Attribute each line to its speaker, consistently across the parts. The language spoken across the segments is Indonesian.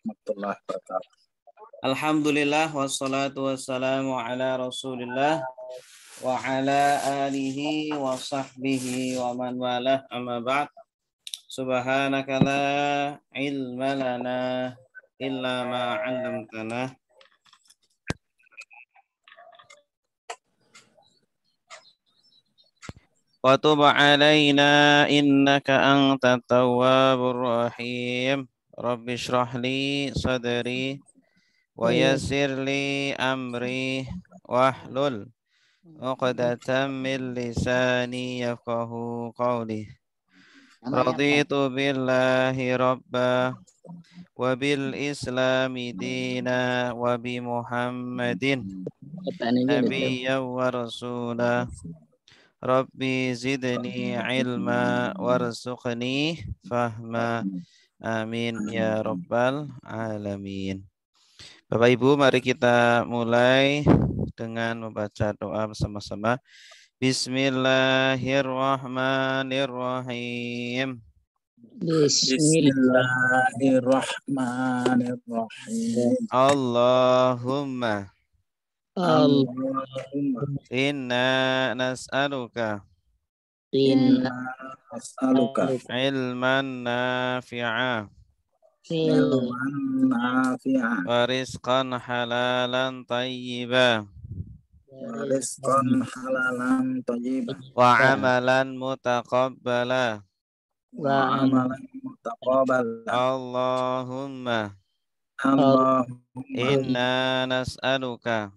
Speaker 1: warahmatullahi wabarakatuh.
Speaker 2: Alhamdulillah wassalatu wassalamu ala Rasulillah wa ala alihi wa sahbihi wa man walah amma ba'd. Subhanaka la ilma lana illa ma 'allamtana. Wa tub 'alaina innaka antat tawwabur rahim. Rabbi shrah li sadri wa yassir li amri wahlul 'uqdatam min lisani yafqahu qawli. Raditu billahi rabba wa bil islami dina wa bi Muhammadin nabiyyan wa rasula. Rabbi zidni ilma warzuqni fahma. Amin ya rabbal alamin. Bapak Ibu, mari kita mulai dengan membaca doa bersama-sama. Bismillahirrahmanirrahim.
Speaker 1: Bismillahirrahmanirrahim.
Speaker 2: Allahumma
Speaker 1: Allahumma
Speaker 2: inna nas'aluka
Speaker 1: inna nas'aluka
Speaker 2: ilman nafi'a
Speaker 1: ilman nafi'an
Speaker 2: wa rizqan halalan tayyiba
Speaker 1: wa rizqan halalan thayyiban
Speaker 2: wa amalan mutaqabbala.
Speaker 1: wa amalan mutaqabbala.
Speaker 2: Allahumma
Speaker 1: Allahumma
Speaker 2: inna nas'aluka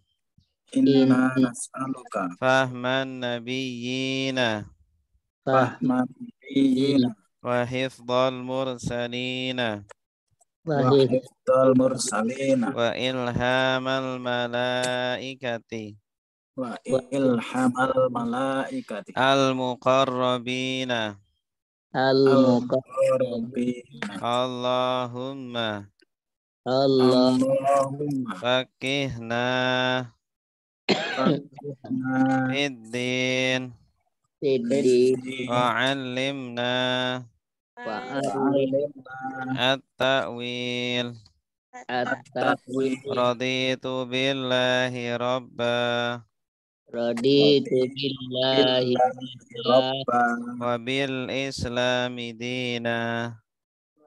Speaker 1: inna nas'aluka
Speaker 2: fahman nabiyyina
Speaker 1: fahman nabiyyina
Speaker 2: wa hifdzal mursalina
Speaker 1: wa hifdzal mursalina
Speaker 2: wa ilhamal malaikati
Speaker 1: wa ilhamal malaikati
Speaker 2: al-muqarrabina.
Speaker 1: al-muqarrabina.
Speaker 2: Allahumma
Speaker 1: Allahumma
Speaker 2: fakihna
Speaker 1: fakihna
Speaker 2: fiddin
Speaker 1: fiddin
Speaker 2: wa 'allimna
Speaker 1: wa alimna
Speaker 2: at-ta'wil.
Speaker 1: at-ta'wil.
Speaker 2: Raditu billahi rabba
Speaker 3: Raditu billahi
Speaker 1: Rabba
Speaker 2: wa bil islami dina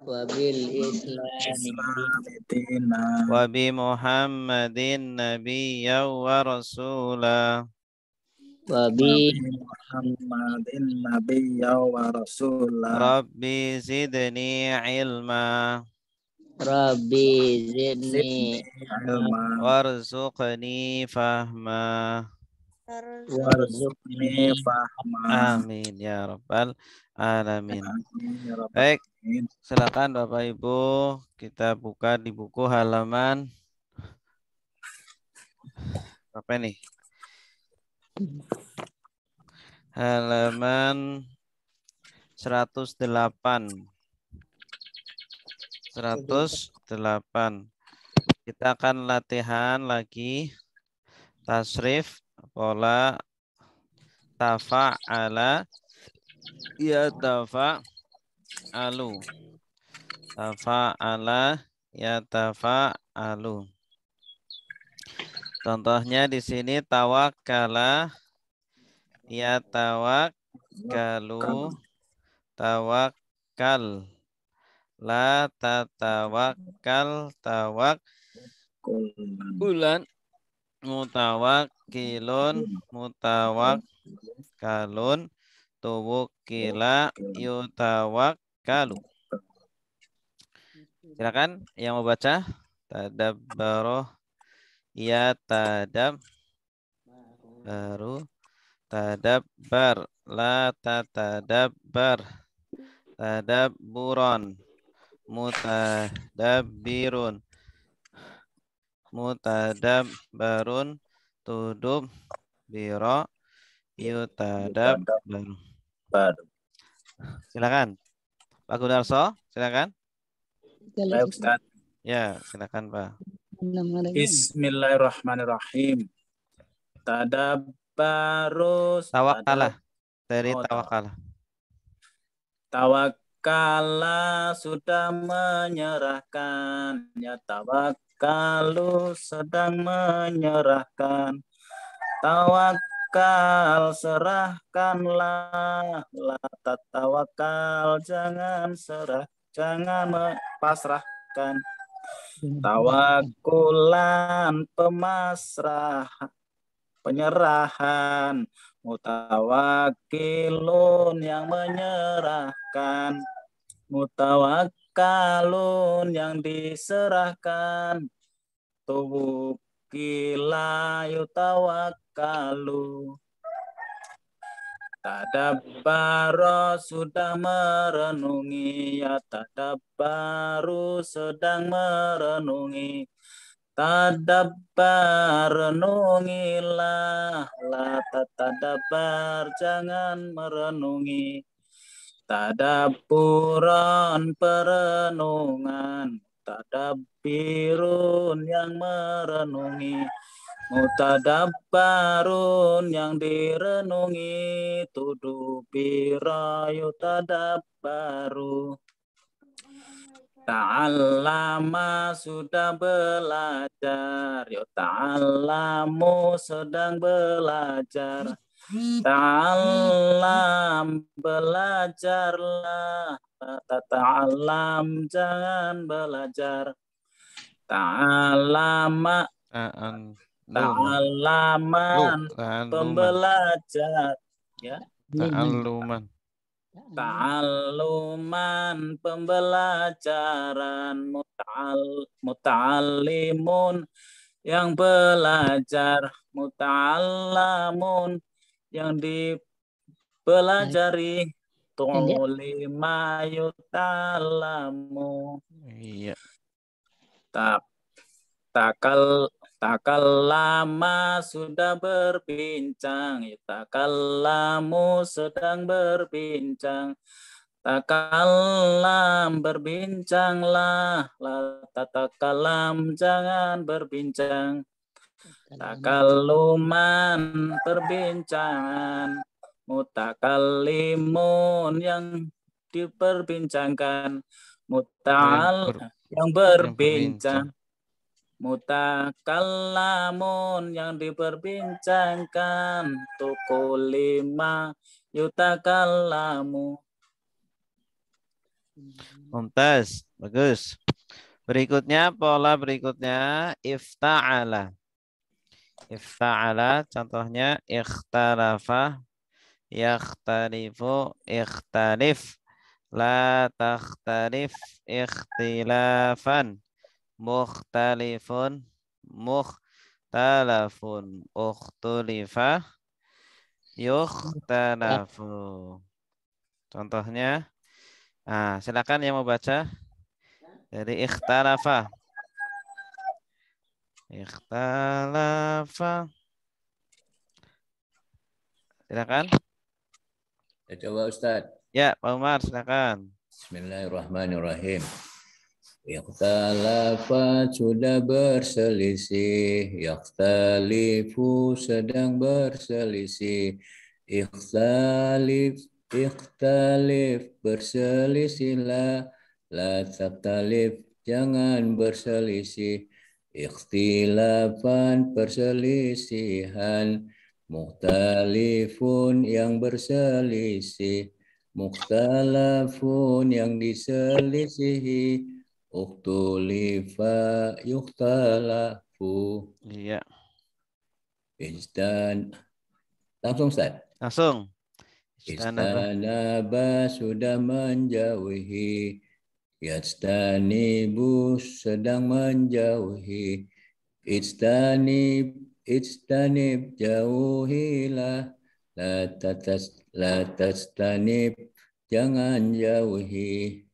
Speaker 3: wa bil islami
Speaker 1: islamitina
Speaker 2: wa bi Muhammadin nabiyyan wa rasula.
Speaker 3: wa
Speaker 1: wa
Speaker 3: bi
Speaker 1: bi Muhammadin nabiyya wa rasulah.
Speaker 2: Rabbi zidni ilma
Speaker 3: Rabbi zidni
Speaker 1: ilma
Speaker 2: warzuqni fahma.
Speaker 1: warzuqni fahma.
Speaker 2: Amin ya rabbal alamin.
Speaker 1: Amin ya rabbal
Speaker 2: Baik,
Speaker 1: alamin.
Speaker 2: silakan Bapak Ibu kita buka di buku halaman apa nih? Halaman 108. 108. Kita akan latihan lagi tasrif pola tafa'ala yatafa'alu. Tafa'ala yatafa'alu. Contohnya di sini tawakkala yatawakkalu, tawakkal. La tatawakkal tawakkulan, mutawakkilun mutawakkalun, tuwukkila yutawakkalu. Silakan yang mau baca. Tadabbaroh ya tadabbaru, tadabbar la tatadabbar, tadabburon mutadabbirun, mutadabbarun, tudub biro yutadabbaru. Silakan Pak Gunarso, silakan.
Speaker 1: Baik, Ustaz.
Speaker 2: Ya, silakan Pak.
Speaker 1: Bismillahirrahmanirrahim. Tadabbarus
Speaker 2: Tawakkalah dari tawakkalah.
Speaker 1: tawakkala Tawakkala sudah menyerahkan. Yatawakkalu sedang menyerahkan. Tawakal serahkanlah. La tatawakal jangan pasrahkan. Tawakulan penyerahan. Mutawakilun yang menyerahkan. Mutawakkalun yang diserahkan. Tuwukila yutawakkalu. Tadabbaro sudah merenungi. Ya tadabbaru sedang merenungi. Tadabbar renungilah. La tatadabbar jangan merenungi. Tadabburan perenungan. Tadabbirun yang merenungi. Mutadabbarun yang direnungi. Tudubira yutadabbaru. Ta'allama sudah belajar. Ta'allamu sedang belajar. Ta'allam belajarlah. Ta'allam jangan belajar. Ta'allama ta'allaman pembelajar, ya.
Speaker 2: Ta'alluman.
Speaker 1: Ta'alluman pembelajaran. Muta'allimun yang belajar. Muta'allamun yang dipelajari. Tulima yuta'allamu.
Speaker 2: Iya.
Speaker 1: Takallama sudah berbincang. Takallamu sedang berbincang. Takallam berbincanglah. La tatakallam jangan berbincang. Takalluman perbincangan. Mutakallimun yang diperbincangkan. Yang berbincang. Mutakallamun yang diperbincangkan. Tukulima yutakallamu.
Speaker 2: Mumtaz, bagus. Berikutnya, pola berikutnya ifta'ala. Ifta'ala contohnya ikhtalafa, yakhtalifu, ikhtalif, la takhtalif, ikhtilafan, mukhtalifun, mukhtalafun, ukhtulifa, yukhtalafu. Contohnya, silakan yang mau baca dari ikhtalafa. Ikhtalafa. Silakan.
Speaker 4: Ya, coba Ustaz.
Speaker 2: Ya, Pak Umar, silakan.
Speaker 4: Bismillahirrahmanirrahim. Ikhtalafa sudah berselisih. Yakhtalifu sedang berselisih. Ikhtalif berselisihlah. La takhtalif jangan berselisih. Ikhtilafan perselisihan. Mukhtalifun yang berselisih. Mukhtalafun yang diselisihi. Ukhtulifa yukhtalafu.
Speaker 2: Iya.
Speaker 4: Langsung Ustaz.
Speaker 2: Langsung.
Speaker 4: Istanaba sudah menjauhi. Yastanibu sedang menjauhi. Istanib jauhilah. La tastanib jangan jauhi.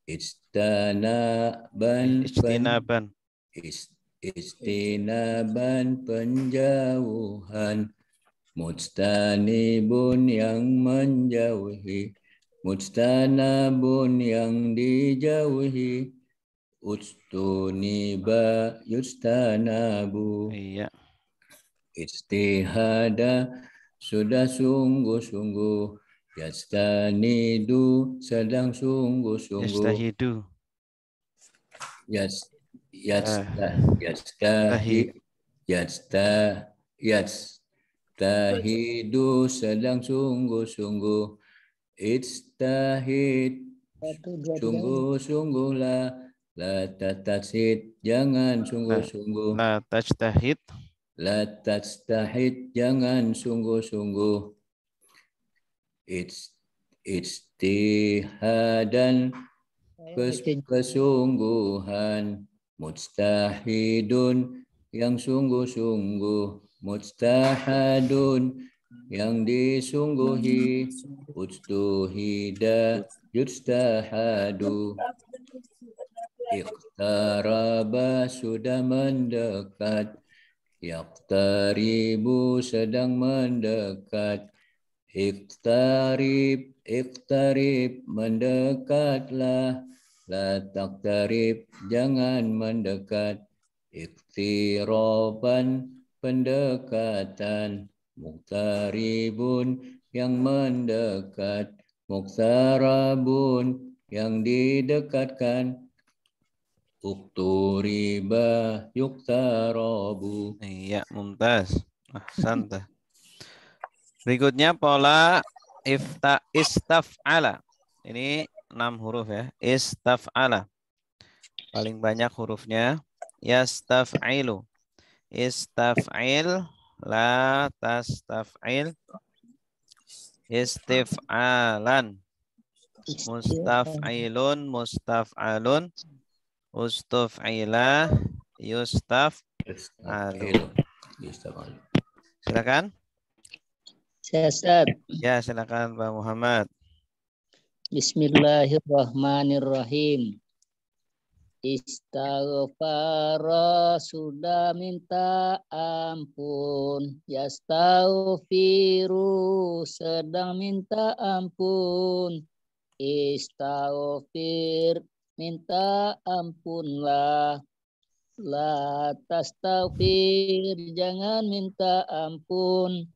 Speaker 4: Istinaban penjauhan. Mujtanibun yang menjauhi. Mujtanabun yang dijauhi. Ujtuniba yujtanabu.
Speaker 2: Iya.
Speaker 4: Istihada sudah sungguh-sungguh. Yastanidu sedang sungguh-sungguh.
Speaker 2: Yastahidu.
Speaker 4: Yastahidu sedang sungguh-sungguh. Istahid sungguh-sungguhlah. La tatashid jangan sungguh-sungguh.
Speaker 2: La tajtahid.
Speaker 4: La tastahid jangan sungguh-sungguh. Ijtihadan kesungguhan. Mujtahidun yang sungguh-sungguh. Mujtahadun yang disungguhi. Ujtuhida yujtahadu. Iqtaraba sudah mendekat. Yaqtaribu sedang mendekat. Iqtarib mendekatlah. La taqtarib jangan mendekat. Iqtiraban pendekatan. Muqtaribun yang mendekat. Muqtarabun yang didekatkan. Ukturiba yuktarabu.
Speaker 2: Iya, mumtaz. Ahsanta. Berikutnya pola istaf'ala. Ini 6 huruf ya. Istaf'ala. Paling banyak hurufnya. Yastaf'ilu. Istaf'il. La tastaf'il. Istif'alan. Mustaf'ilun. Mustaf'alun. Ustuf'ila. Yustaf'alu. Silakan.
Speaker 3: Sesat.
Speaker 2: Ya, silakan Pak Muhammad.
Speaker 3: Bismillahirrahmanirrahim. Istaghfara sudah minta ampun. Yastaghfiru sedang minta ampun. Istaghfir minta ampunlah. La tastaghfir jangan minta ampun.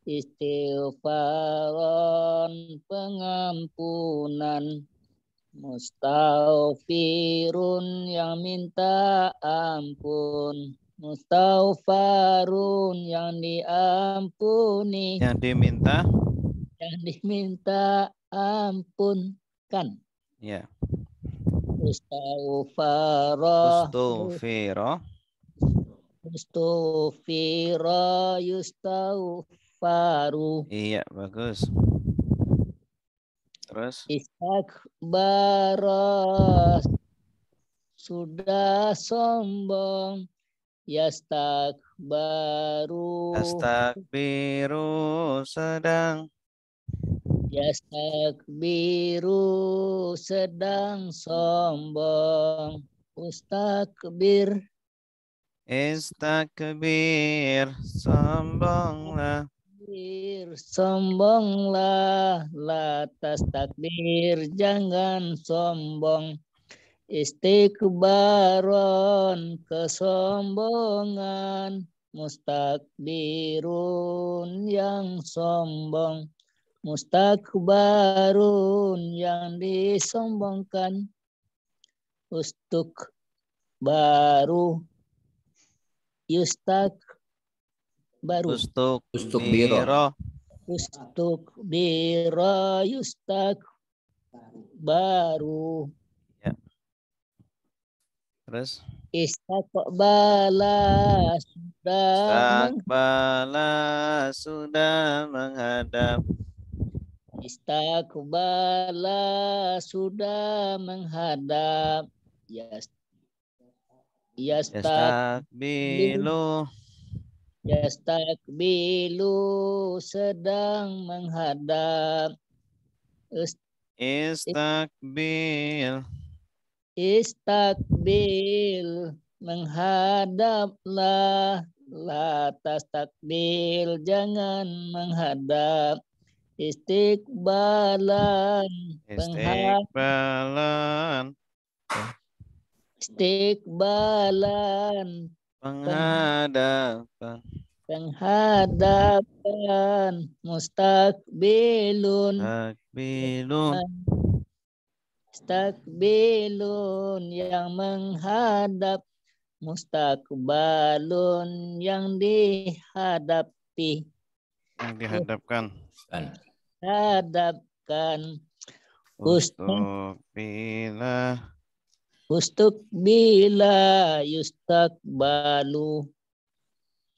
Speaker 3: Istighfaran pengampunan. Mustaghfirun yang minta ampun. Mustaghfarun yang diampuni.
Speaker 2: Yang diminta.
Speaker 3: Yang diminta ampunkan.
Speaker 2: Ya.
Speaker 3: Istaghfara.
Speaker 2: Ustufiro.
Speaker 3: Mustufira yustaghfaru.
Speaker 2: Iya, bagus. Terus
Speaker 3: Istakbara sudah sombong. Yastakbaru.
Speaker 2: Astakbiru sedang.
Speaker 3: Yastakbiru sedang sombong. Ustakbir.
Speaker 2: Istakbir sombonglah.
Speaker 3: Sombonglah, la tastakbir, jangan sombong. Istikbaron, kesombongan. Mustakbirun, yang sombong. Mustakbarun, yang disombongkan. Ustuk baru. Yustak baru.
Speaker 2: Ustukbiro.
Speaker 3: Ustukbiro yustak baru.
Speaker 2: Ya. Terus
Speaker 3: Istakbala
Speaker 2: sudah menghadap.
Speaker 3: Istakbala sudah menghadap.
Speaker 2: Yastakbilu.
Speaker 3: Yastakbilu sedang menghadap.
Speaker 2: Istakbil.
Speaker 3: Istakbil menghadaplah. La tastakbil jangan menghadap. Istiqbalan
Speaker 2: Istiqbalan.
Speaker 3: Istiqbalan
Speaker 2: Penghadapan.
Speaker 3: menghadapkan, mustakbilun,
Speaker 2: Takbilun.
Speaker 3: mustakbilun yang menghadap, mustakbalun yang dihadapi,
Speaker 2: Yang dihadapkan.
Speaker 3: hadapkan,
Speaker 2: Ustuqbilah.
Speaker 3: ustukbila yustakbalu,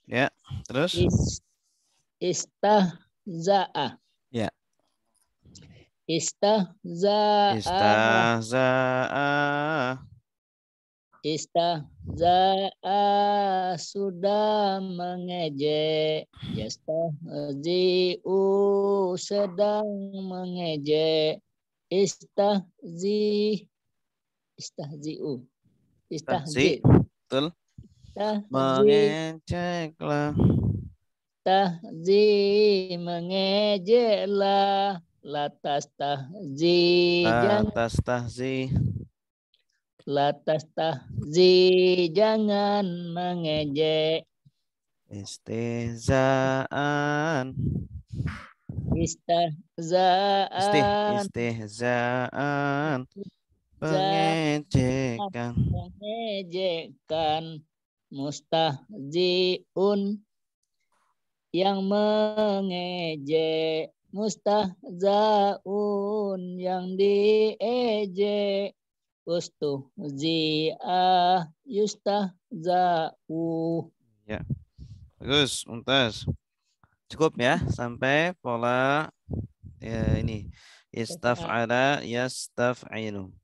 Speaker 2: Ya, terus?
Speaker 3: Istahza'a.
Speaker 2: Ya.
Speaker 3: Istahza'a.
Speaker 2: Istahza'a.
Speaker 3: Istahza'a sudah mengejek. Yastahzi'u sedang mengejek. Istahzi'u.
Speaker 2: Tahzi.
Speaker 3: Istahzi.
Speaker 2: Betul.
Speaker 3: Tahzi.
Speaker 2: Mengeceklah.
Speaker 3: Tahzi mengejeklah. Latas tahzi jangan.
Speaker 2: Atas tahzi.
Speaker 3: Latas tahzi jangan mengejek.
Speaker 2: Istihzaan.
Speaker 3: Istihzaan.
Speaker 2: Istihzaan. Pengecekan.
Speaker 3: Mengejekkan. Mustahziun yang mengejek. Mustahzaun yang diejek. Ustuhzi'ah yustahza'u.
Speaker 2: Ya. Bagus, Mumtaz. Cukup ya sampai pola ya, ini istaf'ala yastaf'ilu.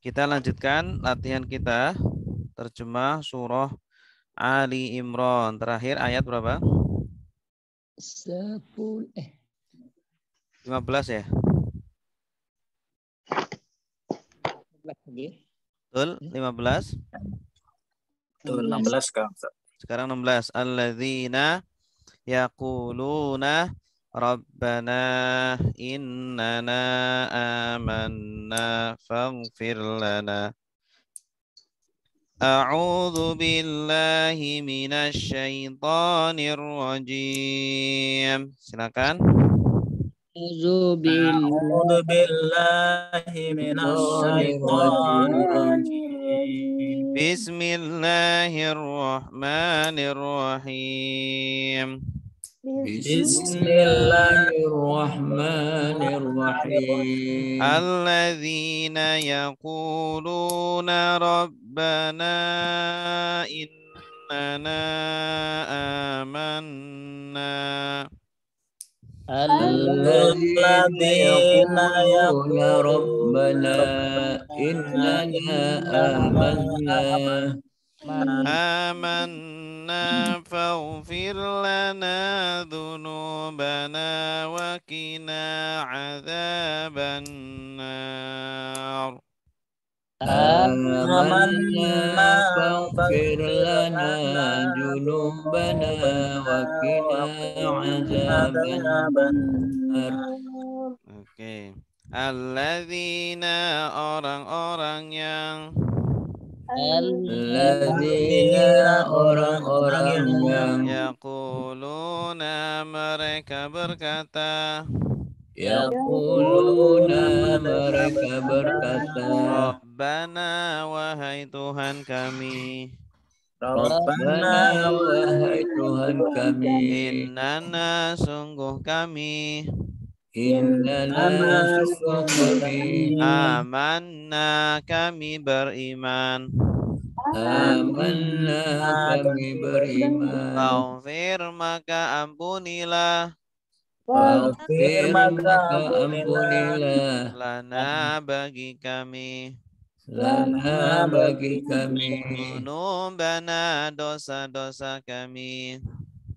Speaker 2: Kita lanjutkan latihan kita terjemah surah Ali Imran. Terakhir ayat berapa?
Speaker 3: 15
Speaker 2: ya?
Speaker 3: lagi.
Speaker 2: Betul, 15.
Speaker 1: Betul 16 Kang.
Speaker 2: Sekarang 16. Alladzina yaquluna Rabbana innana amanna faghfir lana. A'udzu billahi minasy syaithanir rajim. Silakan.
Speaker 3: A'udzu
Speaker 1: billahi minasyaitonir rajim.
Speaker 2: Bismillahirrahmanirrahim.
Speaker 4: Bismillahirrahmanirrahim.
Speaker 2: Alladzina yaquluna Rabbana innana amanna.
Speaker 4: Alladzina yaquluna Rabbana innana amanna.
Speaker 2: Amanna faghfir lana dhunubana wa qina adzaban nar.
Speaker 4: Amanna faghfir lana dzunubana wa qina adzaban nar.
Speaker 2: Oke. Alladzina orang-orang yang
Speaker 4: Alladzina orang-orang yang
Speaker 2: yaquluna mereka berkata
Speaker 4: yaquluna mereka berkata
Speaker 2: Rabbana wahai Tuhan kami
Speaker 4: Rabbana wahai Tuhan kami
Speaker 2: innana sungguh kami
Speaker 4: innana sungguh kami
Speaker 2: amanna kami beriman
Speaker 4: amanna kami beriman
Speaker 2: Faghfir maka ampunilah
Speaker 4: Faghfir maka ampunilah
Speaker 2: lana bagi kami
Speaker 4: lana bagi kami
Speaker 2: dzunubana dosa-dosa kami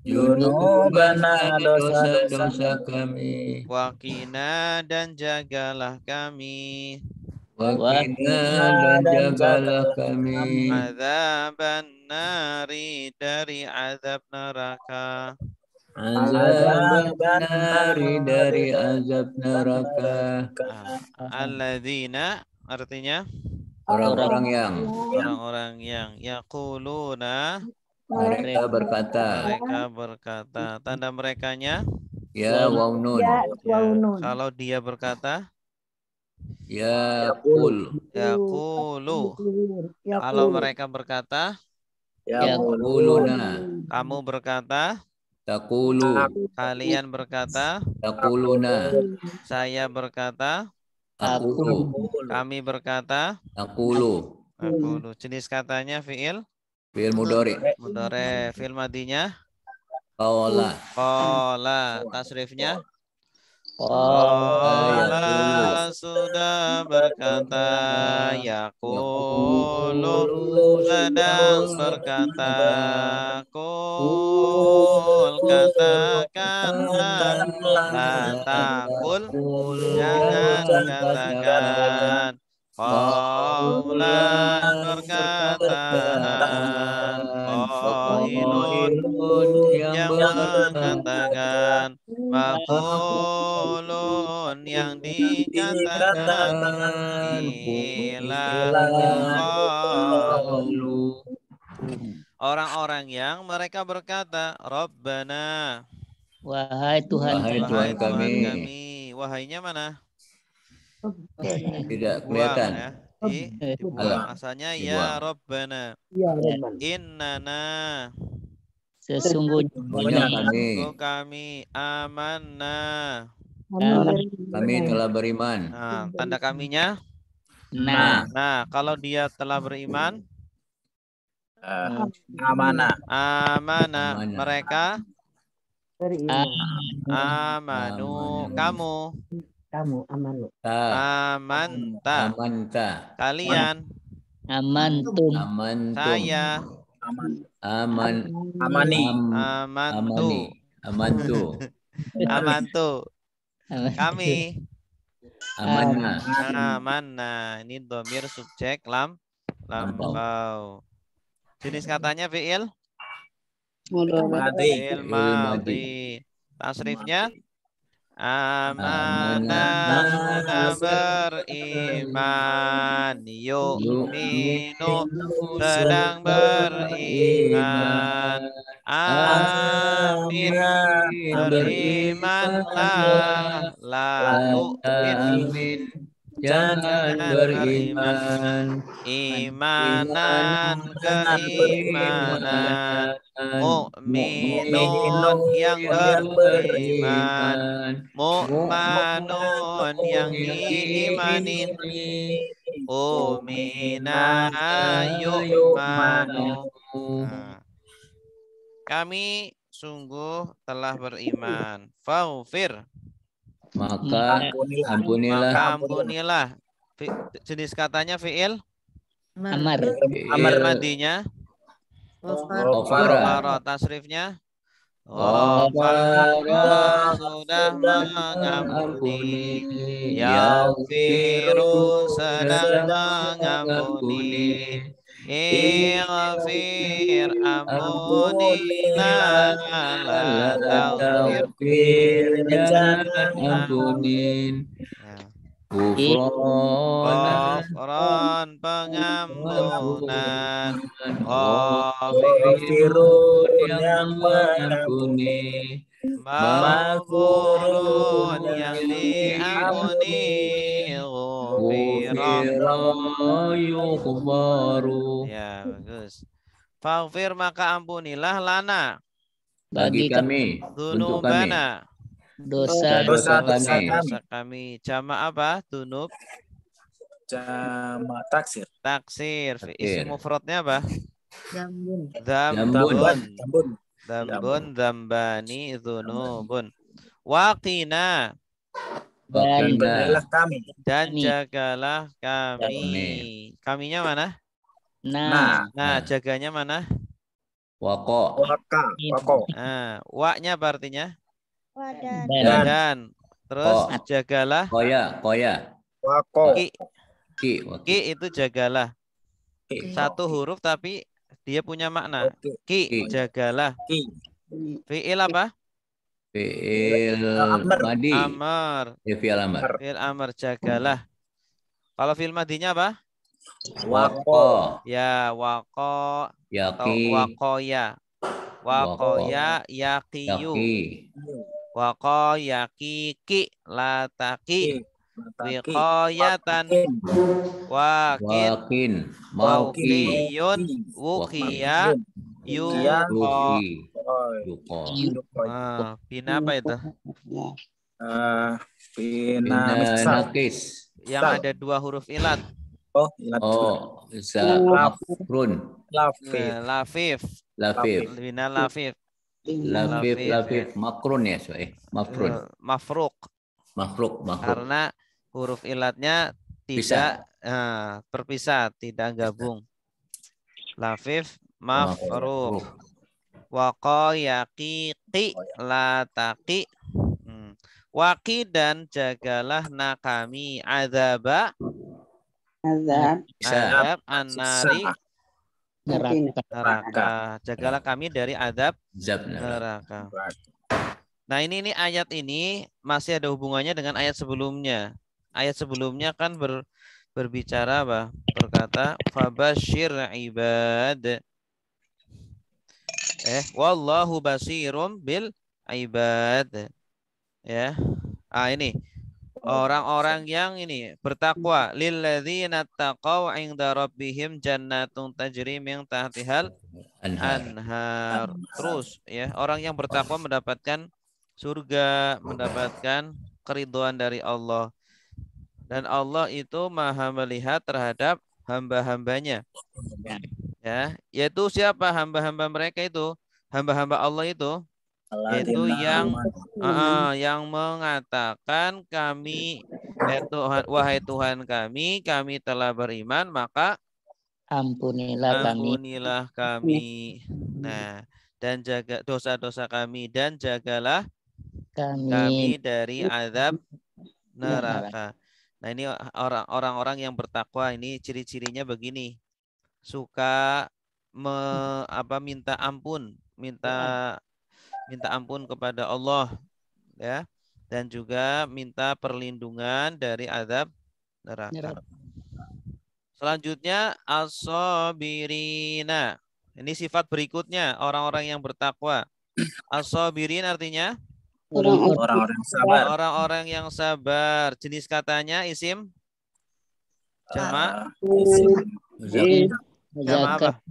Speaker 4: dzunubana dosa-dosa kami
Speaker 2: Waqina dan jagalah kami
Speaker 4: Waqina dan jagalah kami
Speaker 2: azaban nari dari azab neraka
Speaker 4: azab nari dari azab neraka.
Speaker 2: Alladzina artinya
Speaker 4: Orang-orang yang
Speaker 2: orang-orang yang yaquluna
Speaker 4: Mereka berkata.
Speaker 2: Mereka berkata. Tanda merekanya?
Speaker 4: Ya waw nun.
Speaker 5: Ya,
Speaker 2: Ya.
Speaker 5: waw nun.
Speaker 2: Kalau dia berkata?
Speaker 4: Yaqul.
Speaker 2: Yaqulu.
Speaker 5: Ya,
Speaker 2: Kalau mereka berkata?
Speaker 4: Yaquluna.
Speaker 2: Kamu berkata?
Speaker 4: Taqulu.
Speaker 2: Kalian berkata?
Speaker 4: Taquluna.
Speaker 2: Saya berkata?
Speaker 4: Aqulu.
Speaker 2: Kami berkata?
Speaker 4: Aqulu.
Speaker 2: Aqulu. Jenis katanya fi'il?
Speaker 4: Fi'il mudhari.
Speaker 2: Mudhari. Fi'il madinya?
Speaker 4: Qala.
Speaker 2: Qala. Tasrifnya?
Speaker 3: Qala
Speaker 2: Qala sudah berkata. Yaqulu sedang berkata. Qul katakanlah. La taqul jangan katakan. Qaulan perkataan. Qailun yang mengatakan. Maqulun yang dikatakan. Ilahum qalu. Orang-orang yang mereka berkata, Rabbana.
Speaker 3: wahai Tuhan
Speaker 4: Wahai
Speaker 2: Wahai
Speaker 4: Tuhan kami.
Speaker 2: Wahainya mana?
Speaker 4: Tidak
Speaker 2: Buang
Speaker 4: kelihatan.
Speaker 2: ya. Dibuang. Asalnya ya
Speaker 4: Dibuang.
Speaker 2: Rabbana.
Speaker 5: Ya, Rahman.
Speaker 2: Innana.
Speaker 3: sesungguhnya
Speaker 4: Sesungguhnya kami.
Speaker 2: Kami amanna.
Speaker 4: Kami telah beriman.
Speaker 2: Nah, tanda kaminya.
Speaker 3: nah
Speaker 2: Nah, kalau dia telah beriman,
Speaker 1: Amanah.
Speaker 2: amanah.
Speaker 4: Amanah.
Speaker 2: Mereka
Speaker 5: Beriman.
Speaker 2: amanu. Kamu
Speaker 5: Kamu aman.
Speaker 2: amanta.
Speaker 4: Amanta.
Speaker 2: Kalian
Speaker 3: amantum
Speaker 4: Amantum.
Speaker 2: saya
Speaker 1: Amani.
Speaker 2: amantu.
Speaker 4: Amantu.
Speaker 2: Amantu. Kami
Speaker 4: Amanna.
Speaker 2: amanna. Ini domir subjek lampau. Jenis katanya fi'il?
Speaker 1: Madi.
Speaker 2: Fi'il madhi. Tasrifnya? Amanah sudah beriman. Yu'minu sedang beriman. Amin berimanlah. La tu'min
Speaker 4: Amin. Jangan beriman.
Speaker 2: imanan keimanan. Mu'minun yang beriman. Mu'manun yang diimani. Umina yu'manu. Nah, kami sungguh telah beriman. Faghfir.
Speaker 4: Maka ampunilah.
Speaker 2: Maka ampunilah. Jenis katanya fi'il.
Speaker 3: amar
Speaker 2: Fi'il madinya.
Speaker 4: Ghafara.
Speaker 2: Ghafara. Tasrifnya. Ghafara sudah mengampuni. Yaghfiru sedang mengampuni. Ighfir ampunilah. La taghfir
Speaker 4: Jangan ampunin.
Speaker 2: Ghafran pengampunan.
Speaker 4: Ghafirun yang mengampuni.
Speaker 2: Maghfurun yang diampuni.
Speaker 4: Ghufira yughfaru.
Speaker 2: Ya, bagus. Faghfir maka ampunilah lana.
Speaker 4: Bagi kami, untuk kami.
Speaker 2: Dunubana.
Speaker 3: dosa
Speaker 2: Kami. Jama apa? Dunub.
Speaker 1: Jama taksir.
Speaker 2: Taksir.
Speaker 4: Taksir.
Speaker 2: Isim mufradnya apa?
Speaker 5: Jambun.
Speaker 2: Dambun. Dambani. Dunubun. Waqina.
Speaker 3: dan
Speaker 1: Berilah kami.
Speaker 2: Dan jagalah kami. Kaminya mana?
Speaker 3: nah
Speaker 2: Nah, jaganya mana?
Speaker 4: Waqo.
Speaker 1: Wako.
Speaker 2: Nah, wa-nya apa artinya?
Speaker 3: dan
Speaker 2: Dan. Terus
Speaker 4: Oh.
Speaker 2: jagalah.
Speaker 4: Koya.
Speaker 1: Wako.
Speaker 2: Ki itu jagalah. Satu huruf tapi dia punya makna. Ki, jagalah. Fi'il apa?
Speaker 4: Fi'il madi.
Speaker 2: Amar.
Speaker 4: Fi'il amar.
Speaker 2: Fi'il amar, jagalah. Kalau fi'il madinya apa?
Speaker 4: Wako.
Speaker 2: Ya, wako atau
Speaker 4: Yaki.
Speaker 2: wakoya. Wakoya yakiyu.
Speaker 4: Yaki.
Speaker 2: Wako yaki ki lataki.
Speaker 1: Mataki.
Speaker 2: Wiqayatan. Wakin.
Speaker 4: Wakin. Mauki.
Speaker 2: Wukiyun. Wukiya. Yuko.
Speaker 4: Yuko.
Speaker 2: Bina apa itu?
Speaker 1: Bina
Speaker 4: Bina
Speaker 1: misal.
Speaker 4: nakis.
Speaker 2: Yang ada dua huruf ilat.
Speaker 1: Oh, ilat juga.
Speaker 4: Zafrun.
Speaker 1: Lafif.
Speaker 2: Lafif.
Speaker 4: Lafif.
Speaker 2: Bina lafif.
Speaker 4: Lafif. Makrun ya, Mafrun.
Speaker 2: Mafruk.
Speaker 4: Makhluk.
Speaker 2: Karena huruf ilatnya tidak berpisah, tidak gabung. Lafif, mafruk. Waqo yaqi qi lataqi. Waqi dan jagalah nakami azab an-nari neraka. Jagalah kami dari azab neraka. Nah, ini ayat ini masih ada hubungannya dengan ayat sebelumnya. Ayat sebelumnya kan berbicara apa? Berkata fabasyir ibad. Wallahu basirum bil ibad. Ya. Ini orang-orang yang ini bertakwa, lilladzina taqaw 'inda rabbihim jannatun tajri min tahtihal anhar. Terus ya, orang yang bertakwa mendapatkan surga, mendapatkan keridhaan dari Allah. Dan Allah itu maha melihat terhadap hamba-hambanya. Ya, yaitu siapa hamba-hamba mereka itu? Hamba-hamba Allah itu yaitu yang mengatakan kami Tuhan, wahai Tuhan kami telah beriman, maka ampunilah kami. Nah, dan jaga dosa-dosa kami dan jagalah kami dari azab neraka. Nah, ini orang-orang yang bertakwa ini ciri-cirinya begini. Suka minta ampun, minta ampun kepada Allah, ya, dan juga minta perlindungan dari azab neraka. Selanjutnya as-sabirina. Ini sifat berikutnya orang-orang yang bertakwa. As-sabirin artinya
Speaker 1: orang-orang sabar.
Speaker 2: Orang-orang yang sabar. Jenis katanya isim jamak. Jamak apa?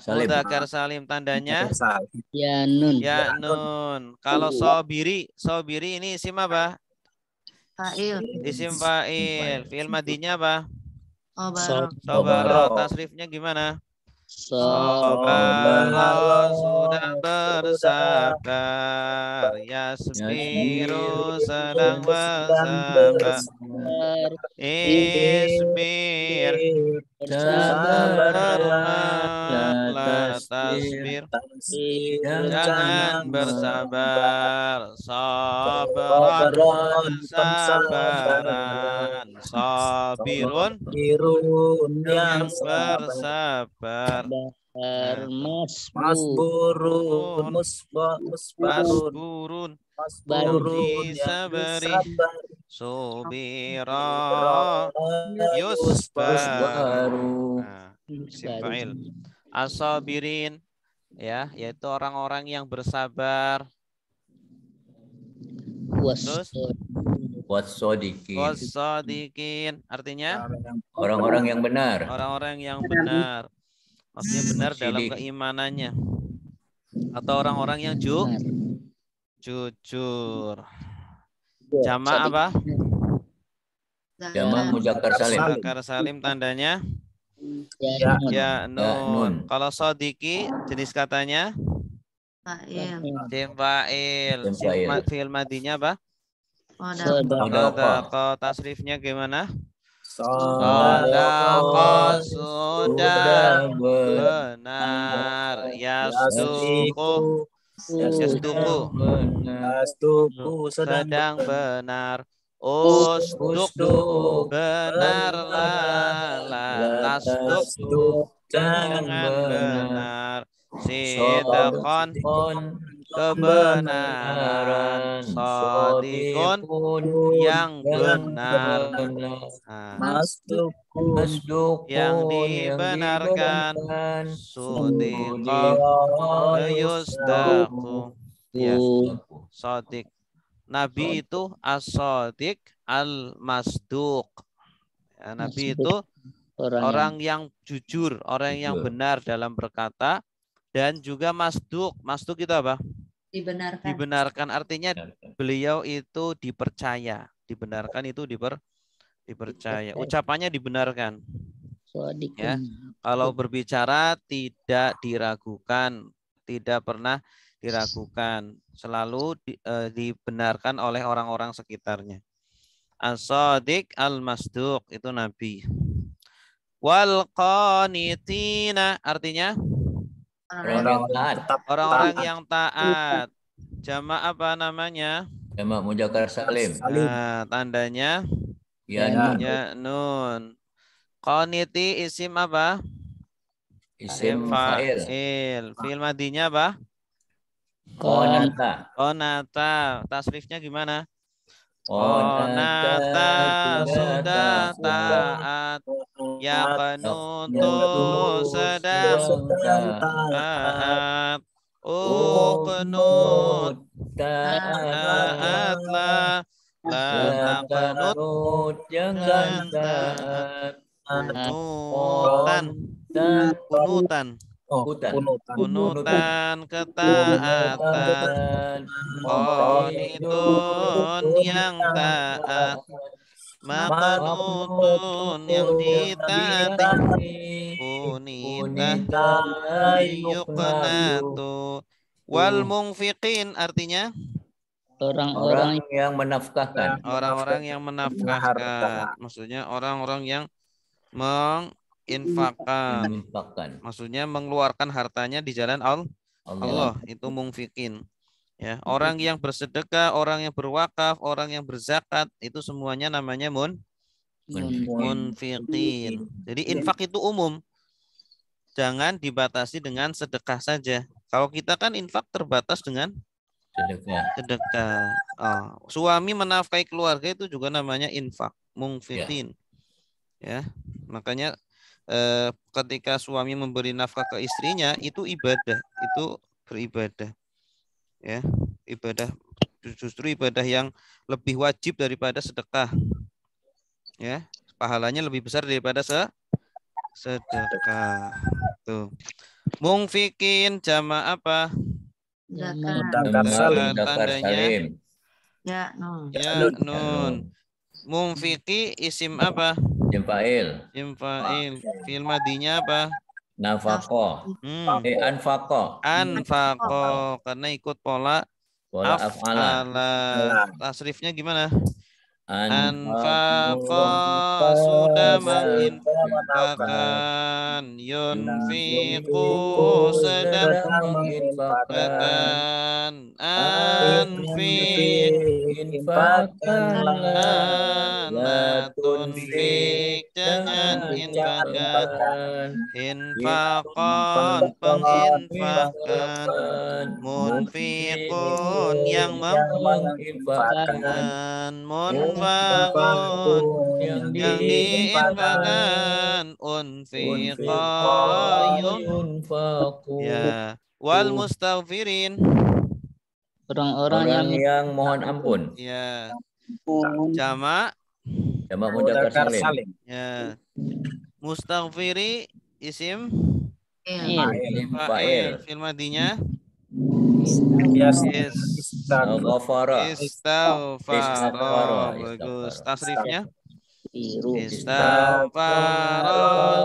Speaker 2: Mudzakkar salim. Tandanya
Speaker 3: ya nun.
Speaker 2: Ya nun. Kalau sabiri ini isim apa?
Speaker 5: Fa'il.
Speaker 2: Isim fa'il. Fi'il madinya apa?
Speaker 5: Sobaro.
Speaker 2: Tasrifnya gimana? Sobaro sudah bersabar, yasbiru sedang bersabar, isbir sabarlah, tasbir jangan bersabar, sabaran sabaran, sabirun yang bersabar.
Speaker 1: Masburun
Speaker 2: disabari, subira yusbaru. Fa'il. As-sabirin, ya, yaitu orang-orang yang bersabar. Terus wassadiqin artinya
Speaker 4: orang-orang yang benar.
Speaker 2: Orang-orang yang benar. Maksudnya benar dalam keimanannya. Atau orang-orang yang jujur. Jamak apa?
Speaker 4: Jamak mudzakkar salim.
Speaker 2: Mudzakkar salim tandanya ya nun. Kalau sodiki jenis katanya fa'il. Fi'il madinya apa? Sadaqa. Tasrifnya gimana? Sadaqa sudah benar. Yasduqu sedang benar. Usduq benarlah. Tasduq jangan benar. Sidqan kebenaran, shadiqun yang benar,
Speaker 1: Masdukun
Speaker 2: yang dibenarkan, sudiqa yustaqu. Ya, shadiq. Nabi itu as-shadiq al-masduq. Ya, Nabi itu orang yang jujur, orang yang benar dalam berkata, dan juga masduq. Masduq itu apa?
Speaker 6: Dibenarkan.
Speaker 2: Dibenarkan artinya beliau itu dipercaya. Dibenarkan itu dipercaya. Ucapannya dibenarkan. Ya. Kalau berbicara tidak diragukan, tidak pernah diragukan, selalu dibenarkan oleh orang-orang sekitarnya. As-shadiq al-masduq itu Nabi. Wal qanitina artinya orang-orang yang taat. Jamak apa namanya?
Speaker 4: Jamak muzakkar salim.
Speaker 2: Nah, tandanya
Speaker 4: Ya
Speaker 2: nun. Qaniti isim apa?
Speaker 4: Isim fa'il.
Speaker 2: Fi'il madinya apa? Qanata. Tasrifnya gimana? Qanata sudah taat. Ya qanutu sedang taat. Qunut taatlah. La taqnut jangan taat. Kunutan ketaatan. Qanitun yang taat. Maqnutun yang ditaati. Kunita yuqnatu. Wal mungfiqin artinya
Speaker 4: orang yang menafkahkan.
Speaker 2: Orang-orang yang menafkahkan. Maksudnya orang-orang yang menginfakkan. Maksudnya mengeluarkan hartanya di jalan Allah. Itu mungfiqin. Ya, orang yang bersedekah, orang yang berwakaf, orang yang berzakat, itu semuanya namanya munfiqin. Jadi infak itu umum. Jangan dibatasi dengan sedekah saja. Kalau kita kan infak terbatas dengan sedekah. Suami menafkahi keluarga itu juga namanya infak, munfiqin. Ya, makanya ketika suami memberi nafkah ke istrinya itu ibadah, itu beribadah. Ya, ibadah, justru ibadah yang lebih wajib daripada sedekah. Ya, pahalanya lebih besar daripada sedekah. Tuh. Mungfiqin jama apa? Tandanya
Speaker 6: ya
Speaker 2: nun. Mungfiqi isim apa?
Speaker 4: Isim fa'il.
Speaker 2: Fi'il madinya apa?
Speaker 4: Nafaqah.
Speaker 2: Anfaqah karena ikut pola af'ala. Tasrifnya gimana? Anfaqah sudah menginfakkan. Yunfiqu sedang menginfakkan. Anfiq infakkanlah. La tunfiq jangan infakkan. Infakon penginfakan. Munfiqun yang menginfakkan. Munfakun yang diinfakkan. Unfiqayun. Ya. Wal mustaghfirin
Speaker 4: orang yang mohon ampun.
Speaker 2: Ya. Jamak
Speaker 4: muzakkar salim.
Speaker 2: Ya. Mustaghfiri isim
Speaker 4: fa'il.
Speaker 2: Fi'il madinya
Speaker 4: Istaghfara.
Speaker 2: Bagus. Tasrifnya istaghfara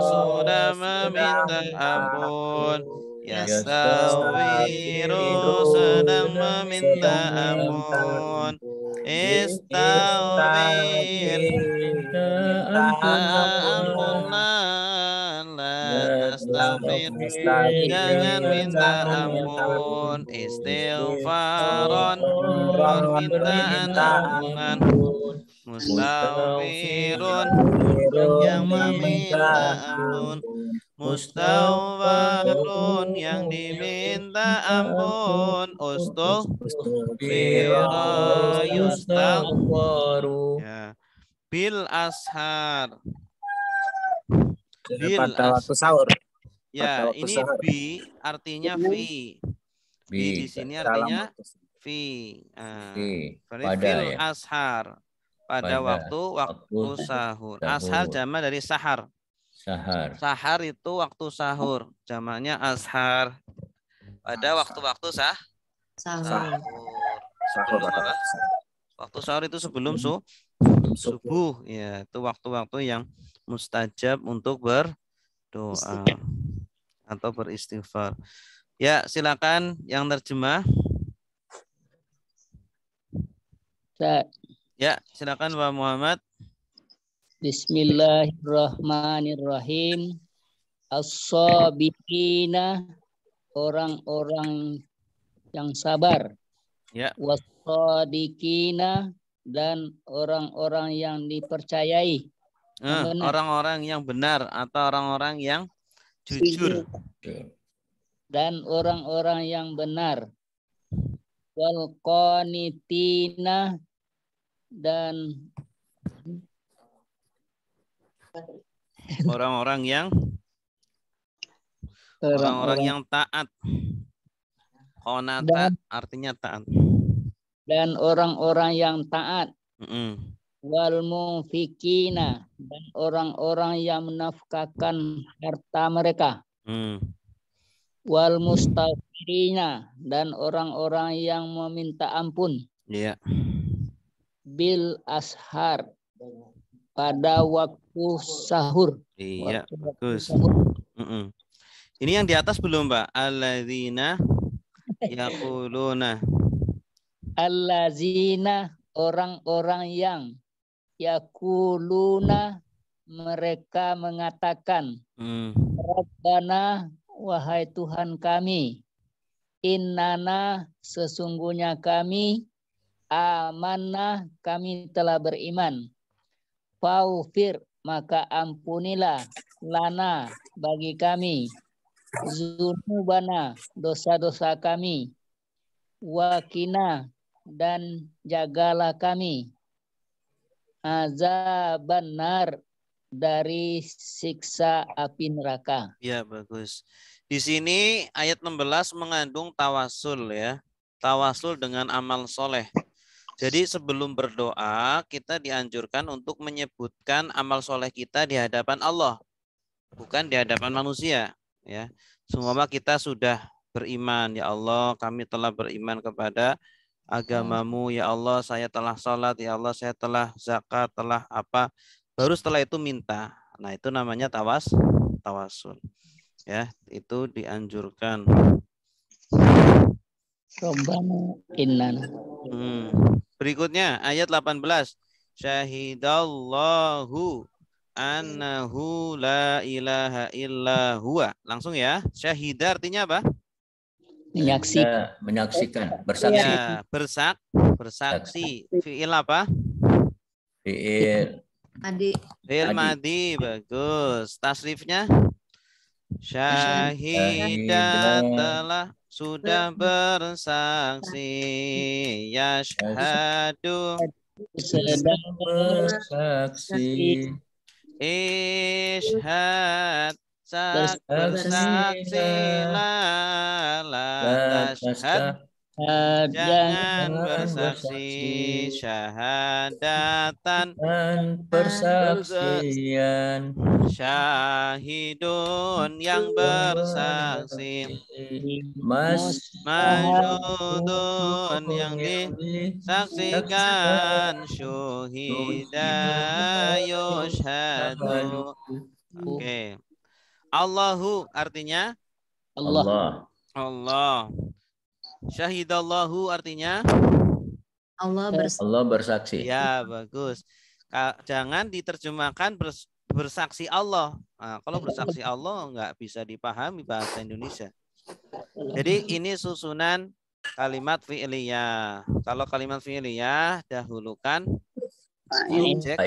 Speaker 2: sudah meminta ampun. Yastaghfiru sedang meminta ampun. Istaghfir ampunlah. La tastaghfir jangan minta ampun. Istighfaron permintaan ampunan. Mustaghfirun yang meminta ampun. Mustaghfarun yang diminta ampun. Ustughfira yustaghfaru. Ya. Bil ashar.
Speaker 1: Pada waktu sahur.
Speaker 2: Ya,
Speaker 1: Pada waktu
Speaker 2: ini
Speaker 1: sahur.
Speaker 2: bi artinya fi. Bi di sini artinya fi.
Speaker 4: pada
Speaker 2: Fil
Speaker 4: ya.
Speaker 2: ashar. Pada waktu sahur. Ashar jama dari sahar. Sahar itu waktu sahur. Jamaknya ashar. Pada waktu-waktu sahur. Sebelum apa? Waktu sahur itu sebelum subuh. Ya, itu waktu-waktu yang mustajab untuk berdoa atau beristighfar. Ya, silakan yang terjemah. Ya, silakan Pak Muhammad.
Speaker 3: Bismillahirrahmanirrahim. As-sabiqina, orang-orang yang sabar.
Speaker 2: Ya.
Speaker 3: Was-sadiqina, dan orang-orang yang dipercayai.
Speaker 2: Orang-orang yang benar atau orang-orang yang jujur.
Speaker 3: Dan orang-orang yang benar. Wal qanitina, dan
Speaker 2: orang-orang yang taat. Qanata artinya taat.
Speaker 3: Dan orang-orang yang taat. Wal munfikina, dan orang-orang yang menafkahkan harta mereka. Wal mustaghfirina, dan orang-orang yang meminta ampun.
Speaker 2: Iya.
Speaker 3: Bil ashar, pada waktu sahur.
Speaker 2: Iya, bagus. Ini yang di atas belum, Mbak? Alladzina yaquluna.
Speaker 3: Allazina, orang-orang yang yaquluna, mereka mengatakan, Rabbana, wahai Tuhan kami, innana, sesungguhnya kami, amanah, kami telah beriman. Faufir, maka ampunilah lana, bagi kami, zunubana, dosa-dosa kami, wakina, dan jagalah kami, azaban nar, dari siksa api neraka.
Speaker 2: Ya, bagus. Di sini ayat 16 mengandung tawasul ya. Tawasul dengan amal soleh. Jadi sebelum berdoa kita dianjurkan untuk menyebutkan amal soleh kita di hadapan Allah, bukan di hadapan manusia. Ya, seumpama kita sudah beriman, ya Allah, kami telah beriman kepada agamamu, ya Allah, saya telah sholat, ya Allah, saya telah zakat, telah apa. Baru setelah itu minta. Nah, itu namanya tawasul. Ya, itu dianjurkan.
Speaker 3: Rabbana innana.
Speaker 2: Berikutnya ayat 18. Syahidallahu annahu la ilaha illa huwa. Langsung ya. Syahida artinya apa?
Speaker 4: Menyaksikan, bersaksi.
Speaker 2: Ya, bersaksi. Fi'il apa?
Speaker 4: Fi'il
Speaker 2: madi. Bagus. Tasrifnya? Syahidah telah sudah bersaksi. Yashhadu
Speaker 3: sedang
Speaker 4: bersaksi.
Speaker 2: Ishhad bersaksilah. La tashhad jangan bersaksi. Syahadatan
Speaker 4: persaksian.
Speaker 2: Syahidun yang bersaksi. Masyhudun yang disaksikan. Syuhida yushhadu. Oke. Allahu artinya Allah. Syahidallahu artinya
Speaker 6: Allah
Speaker 4: bersaksi.
Speaker 2: Ya, bagus. Jangan diterjemahkan bersaksi Allah. Nah, kalau bersaksi Allah nggak bisa dipahami bahasa Indonesia. Jadi ini susunan kalimat fi'liyah. Kalau kalimat fi'liyah dahulukan subjek,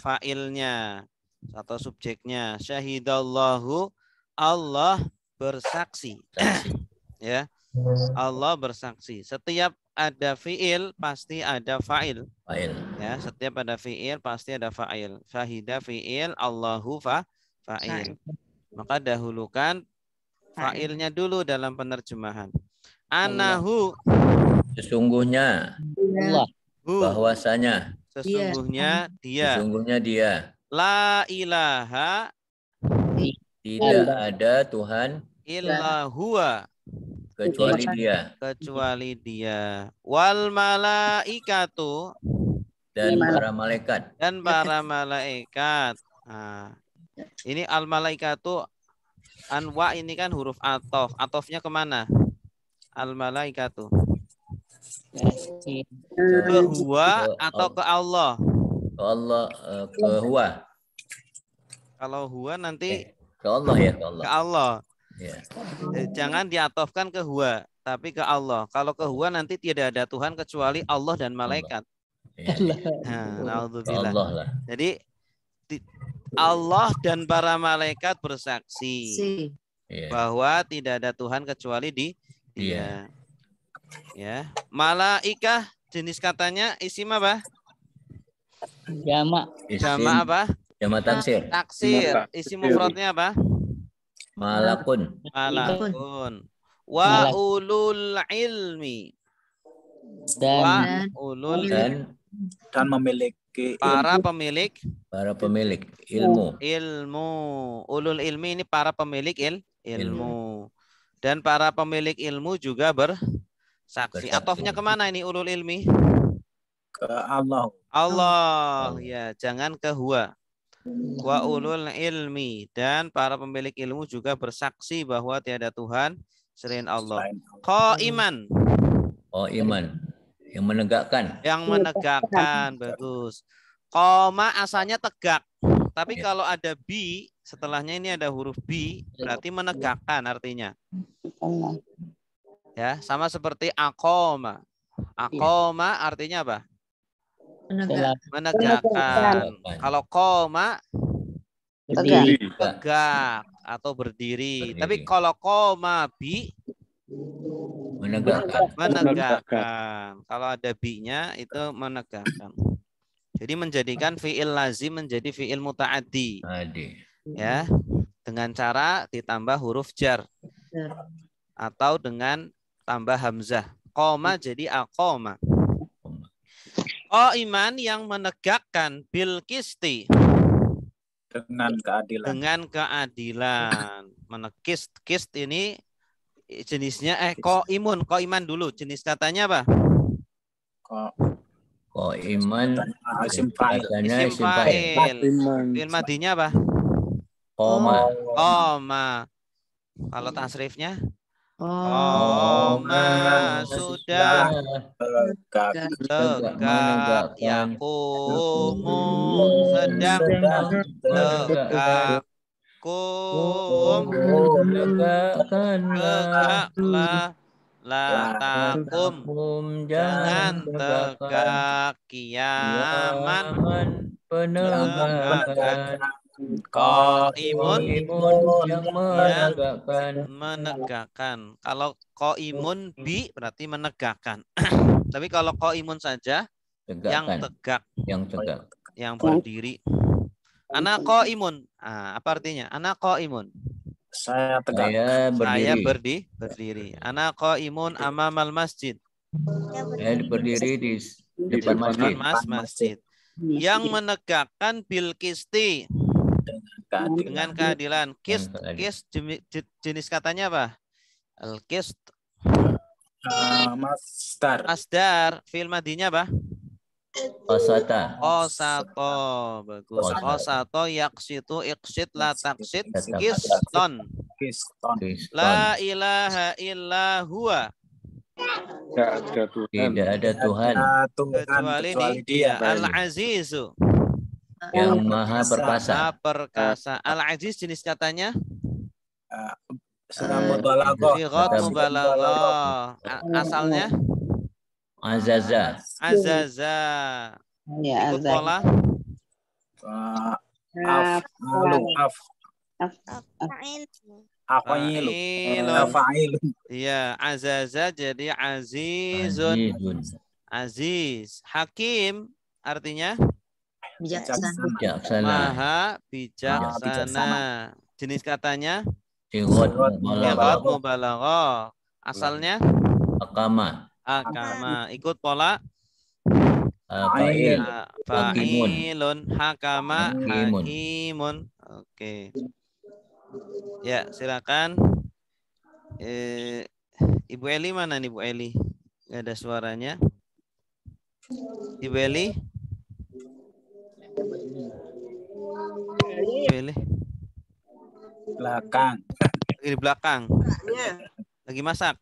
Speaker 2: failnya atau subjeknya. Syahidallahu Allah bersaksi.
Speaker 4: Saksi.
Speaker 2: Ya. Allah bersaksi. Setiap ada fiil pasti ada fa'il.
Speaker 4: Fa'il.
Speaker 2: Ya, setiap ada fiil pasti ada fa'il. Fahida fiil, Allahu fa'il. Maka dahulukan fa'ilnya dulu dalam penerjemahan. Anahu,
Speaker 4: Sesungguhnya,
Speaker 3: Allah.
Speaker 4: bahwasanya,
Speaker 2: sesungguhnya dia.
Speaker 4: sesungguhnya dia.
Speaker 2: La ilaha
Speaker 4: Tidak ada Tuhan
Speaker 2: illa huwa,
Speaker 4: kecuali dia.
Speaker 2: kecuali dia. Wal malaikatu,
Speaker 4: Dan para malaikat.
Speaker 2: dan para malaikat. Nah, ini al malaikatu anwa ini kan huruf atof. Atofnya kemana? Al malaikatu. Ke huwa atau ke Allah?
Speaker 4: Ke Allah, ke huwa.
Speaker 2: Kalau huwa nanti
Speaker 4: Ke Allah ya, ke Allah.
Speaker 2: ke Allah.
Speaker 4: Ya.
Speaker 2: Jangan diatofkan ke huwa, tapi ke Allah. Kalau ke huwa nanti tidak ada Tuhan kecuali Allah dan malaikat.
Speaker 4: Ya.
Speaker 2: Nah,
Speaker 4: Ke
Speaker 2: naudzubillah.
Speaker 4: Allah lah.
Speaker 2: Jadi Allah dan para malaikat bersaksi
Speaker 4: Ya.
Speaker 2: bahwa tidak ada Tuhan kecuali Dia. Ya, malaikah jenis katanya isim apa?
Speaker 3: Jamak.
Speaker 2: Jama apa?
Speaker 4: Jama taksir.
Speaker 2: Taksir. Isim mufradnya apa?
Speaker 4: Malakun.
Speaker 2: Malakun. Wa ulul ilmi. Wa
Speaker 3: Dan
Speaker 2: ulul
Speaker 4: Dan
Speaker 1: memiliki
Speaker 2: para pemilik
Speaker 4: para pemilik ilmu.
Speaker 2: ilmu. Ulul ilmi ini para pemilik ilmu. Dan para pemilik ilmu juga bersaksi. Atofnya kemana ini ulul ilmi?
Speaker 1: ke Allah.
Speaker 2: Allah. Ya, jangan ke huwa. Wa ulul ilmi. Dan para pemilik ilmu juga bersaksi bahwa tiada Tuhan selain Allah. Qaiman.
Speaker 4: Oh, iman. Yang menegakkan.
Speaker 2: Yang menegakkan. Bagus. Qoma asalnya tegak. Tapi kalau ada bi, setelahnya ini ada huruf bi, berarti menegakkan artinya. Ya, sama seperti aqoma. Aqoma artinya apa? Menegakkan. Kalau qoma tegak atau berdiri. Tapi kalau qoma bi menegakkan. Kalau ada bi-nya itu menegakkan. Jadi menjadikan fi'il lazim menjadi fi'il muta'addi. Ya, dengan cara ditambah huruf jar atau dengan tambah hamzah. Qoma jadi aqoma. Qaiman yang menegakkan bil qisti,
Speaker 1: Dengan keadilan.
Speaker 2: dengan keadilan. Qist ini jenisnya qaiman dulu. Jenis katanya apa?
Speaker 4: Qaiman
Speaker 1: Isim fa'il.
Speaker 2: Isim fa'il. Fi'il madinya apa? Qoma. Kalau tasrifnya? Qoma sudah tegak. Yaqumu sedang tegak. Kum tegaklah. La takum jangan tegak. Kiaman penegakan. Qaimun
Speaker 4: yang
Speaker 2: menegakkan. Kalau qaimun bi berarti menegakkan. Tapi kalau qaimun saja yang tegak, yang berdiri. Ana qaimun. Apa artinya? Ana qaimun.
Speaker 1: Saya tegak.
Speaker 4: Saya
Speaker 2: berdiri. Ana qaimun amamal masjid.
Speaker 4: Saya berdiri di depan masjid.
Speaker 2: Yang menegakkan bil qisti, dengan keadilan. Qist jenis katanya apa? Al qist. Masdar. Fi'il madinya apa?
Speaker 4: Qasata.
Speaker 2: Bagus. Qasato yaqsitu iqsid la taqsid qiston. La ilaha illa huwa.
Speaker 4: Tidak ada Tuhan
Speaker 2: kecuali Dia. Al-Azizu.
Speaker 4: Yang maha perkasa.
Speaker 2: Al-Aziz jenis katanya?
Speaker 1: Sighat
Speaker 2: mubalaghah. Asalnya?
Speaker 4: Azaza.
Speaker 2: Ikut pola?
Speaker 1: Afailu.
Speaker 2: Fa'ilun.
Speaker 1: Afailu.
Speaker 2: Iya, azaza jadi azizun.
Speaker 4: Azizun.
Speaker 2: Aziz. Hakim artinya
Speaker 4: Bijaksana.
Speaker 2: maha bijaksana. Jenis katanya
Speaker 4: Sigot
Speaker 2: sigot
Speaker 4: mubalaghah.
Speaker 2: mubalaghah. Asalnya
Speaker 4: Akama.
Speaker 2: agama. Ikut pola
Speaker 4: Fa'il.
Speaker 2: fa'ilun, hakama,
Speaker 4: Hakimun.
Speaker 2: hakimun. Oke. Ya, silakan. Ibu Eli mana nih, Bu Eli? Nggak ada suaranya. Ibu Eli? Ibu Eli?
Speaker 1: Belakang.
Speaker 2: Lagi di belakang. Lagi masak.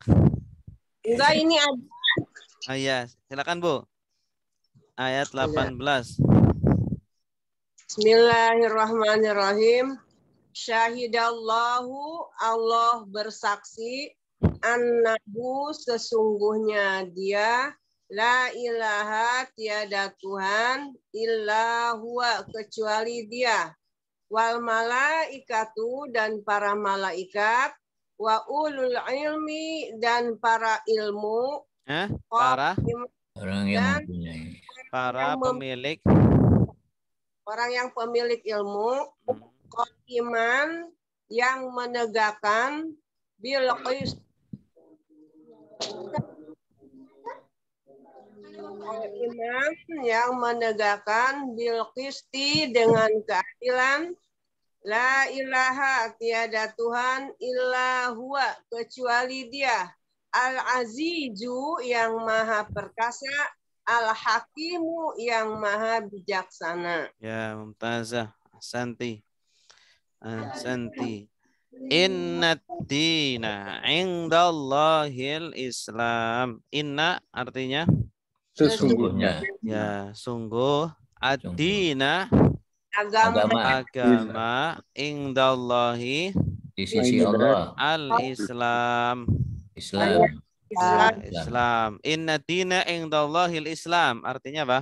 Speaker 7: Enggak, ini ada.
Speaker 2: Ah iya, silakan Bu. Ayat 18.
Speaker 7: Bismillahirrahmanirrahim. Syahidallahu, Allah bersaksi, annahu, sesungguhnya dia, la ilaha, tiada Tuhan, illa huwa, kecuali dia, wal malaikatu, dan para malaikat, wa ulul ilmi, dan para ilmu,
Speaker 2: para
Speaker 4: orang yang mempunyai,
Speaker 2: para pemilik,
Speaker 7: orang yang pemilik ilmu, iman yang menegakkan bil qist, iman yang menegakkan bil qisti, dengan keadilan, la ilaha, tiada Tuhan, illa huwa, kecuali dia, al azizu, yang maha perkasa, al hakimu, yang maha bijaksana.
Speaker 2: Ya, mumtazah. Santi. Inna dina indallahil Islam. Inna artinya
Speaker 4: sesungguhnya.
Speaker 2: Ya, sungguh. Ad-dina agama indallahi
Speaker 4: di sisi Allah.
Speaker 2: Al-Islam. Islam. Inna dina indallahil Islam. Artinya apa?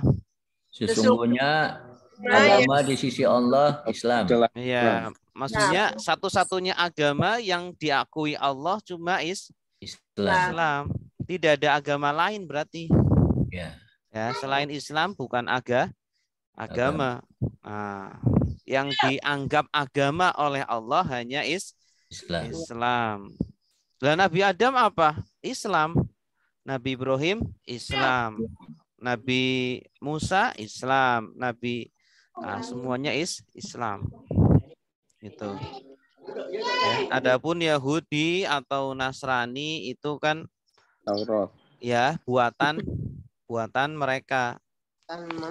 Speaker 4: Sesungguhnya agama di sisi Allah Islam.
Speaker 2: Iya, maksudnya satu-satunya agama yang diakui Allah cuma Islam. Tidak ada agama lain berarti.
Speaker 4: Ya,
Speaker 2: selain Islam bukan agama. Nah, yang dianggap agama oleh Allah hanya Islam. Dan Nabi Adam apa? Islam. Nabi Ibrahim Islam. Nabi Musa Islam. Semuanya Islam. Itu. Adapun Yahudi atau Nasrani itu kan ya buatan mereka.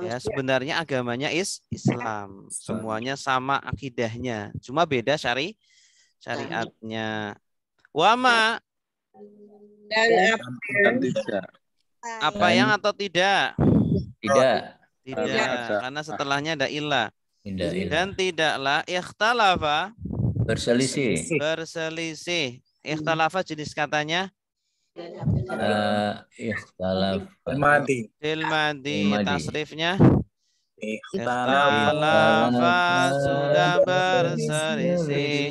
Speaker 2: Ya, sebenarnya agamanya Islam. Semuanya sama akidahnya. Cuma beda syariatnya. Wama.
Speaker 7: Dan
Speaker 2: apa yang atau tidak?
Speaker 4: Tidak,
Speaker 2: karena setelahnya ada ilah. Dan tidaklah ikhtalafa,
Speaker 4: berselisih.
Speaker 2: Ikhtalafa jenis katanya
Speaker 4: Ikhtalafa.
Speaker 2: Ilmadi. Tasrifnya ikhtalafa, sudah berselisih.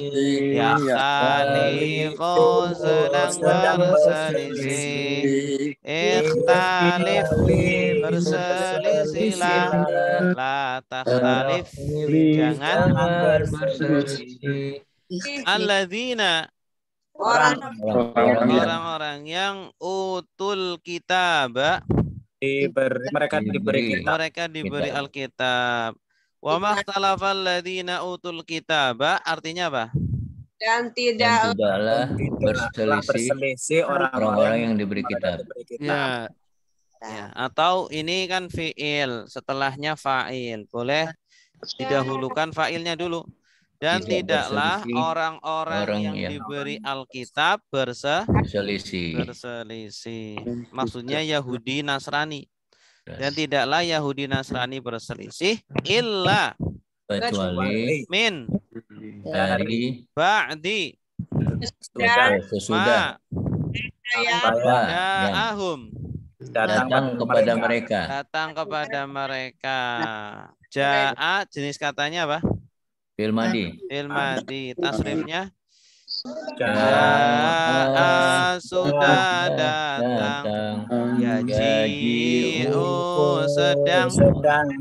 Speaker 2: Yakhtalifu, sedang berselisih. Ikhtalif, berselisihlah. La takhtalif, jangan berselisih. Alladzina, orang-orang yang utul kitab, mereka diberi Alkitab. Wa makhtalafal ladzina utul kitab, artinya apa?
Speaker 7: Dan tidaklah
Speaker 4: berselisih orang-orang yang diberi kitab.
Speaker 2: Ya. Atau ini kan fiil, setelahnya fa'il. Boleh didahulukan fa'ilnya dulu. Dan tidaklah orang-orang yang diberi Alkitab berselisih. Maksudnya Yahudi Nasrani. Dan tidaklah Yahudi Nasrani berselisih illa
Speaker 4: kecuali
Speaker 2: min
Speaker 4: dari
Speaker 2: ba'di
Speaker 4: sesudah
Speaker 2: ja'ahum,
Speaker 4: datang kepada mereka.
Speaker 2: Ja'a jenis katanya apa?
Speaker 4: Fi'il madi.
Speaker 2: Fi'il madi. Tasrifnya
Speaker 1: Jaa
Speaker 2: sudah datang. Yaji'u sedang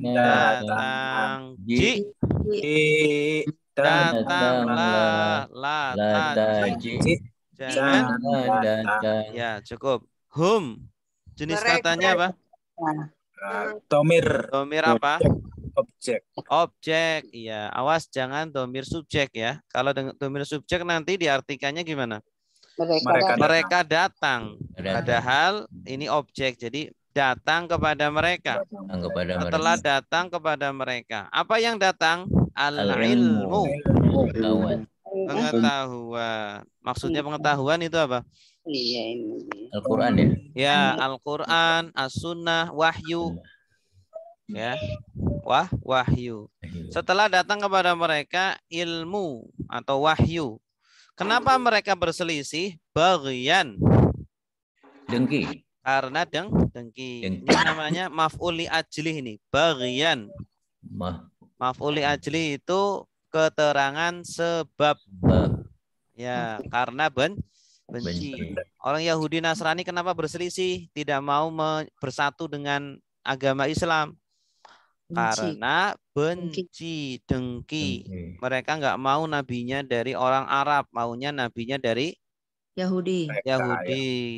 Speaker 2: datang. Ji datanglah. Lataji. Jangan. Ya, cukup. Hum. Jenis katanya apa?
Speaker 1: Domir.
Speaker 2: Domir apa?
Speaker 1: Objek.
Speaker 2: Objek. Iya, awas jangan domir subjek ya. Kalau domir subjek nanti diartikannya gimana? Mereka datang. Padahal ini objek. Jadi datang kepada mereka. Setelah datang kepada mereka. Apa yang datang? Al-ilmu. Pengetahuan. Maksudnya pengetahuan itu apa?
Speaker 4: Al-Quran ya?
Speaker 2: Ya, Al-Quran, As-Sunnah, Wahyu. Ya, wahyu. Setelah datang kepada mereka ilmu atau wahyu. Kenapa mereka berselisih? Baghyan.
Speaker 4: Dengki.
Speaker 2: Karena dengki. Ini namanya maf'ul li ajlih ini. Baghyan. Maf'ul li ajlih itu keterangan sebab. Ya, karena benci. Orang Yahudi Nasrani kenapa berselisih? Tidak mau bersatu dengan agama Islam. Karena benci, dengki. Mereka nggak mau nabinya dari orang Arab, maunya nabinya dari
Speaker 6: Yahudi,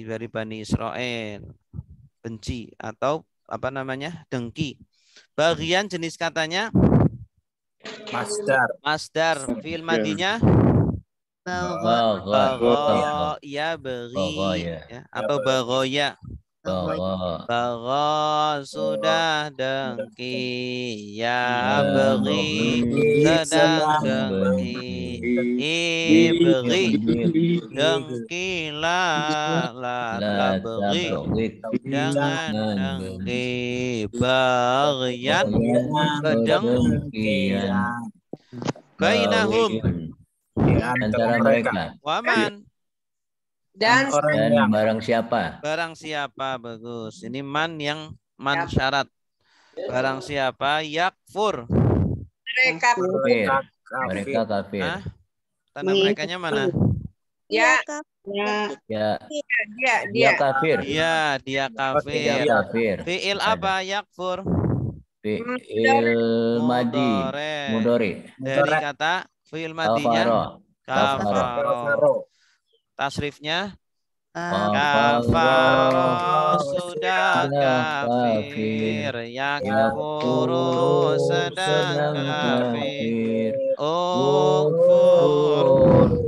Speaker 2: dari Bani Israel. Benci atau apa namanya? Dengki. Bagian jenis katanya masdar. Fi'il madinya bagha, ya beri, ya, atau baghoya. Bagha sudah dengki, ya beri sedang dengki, beri dengkilah, la beri jangan dengki, bagian kedengkian. Bainahum
Speaker 4: antara mereka.
Speaker 2: Waman
Speaker 7: Dan
Speaker 4: barang siapa?
Speaker 2: Barang siapa, bagus. Ini man yang man syarat. Barang siapa yakfur.
Speaker 4: Mereka kafir.
Speaker 2: Tanda merekanya mana?
Speaker 7: Dia
Speaker 2: kafir. Iya, dia kafir. Fi'il apa yakfur?
Speaker 4: Fi'il madi. Mudhari.
Speaker 2: Dari kata fi'il madinya kafaro. Tasrifnya kafaro sudah kafir, yakfuru sedang kafir, ukfur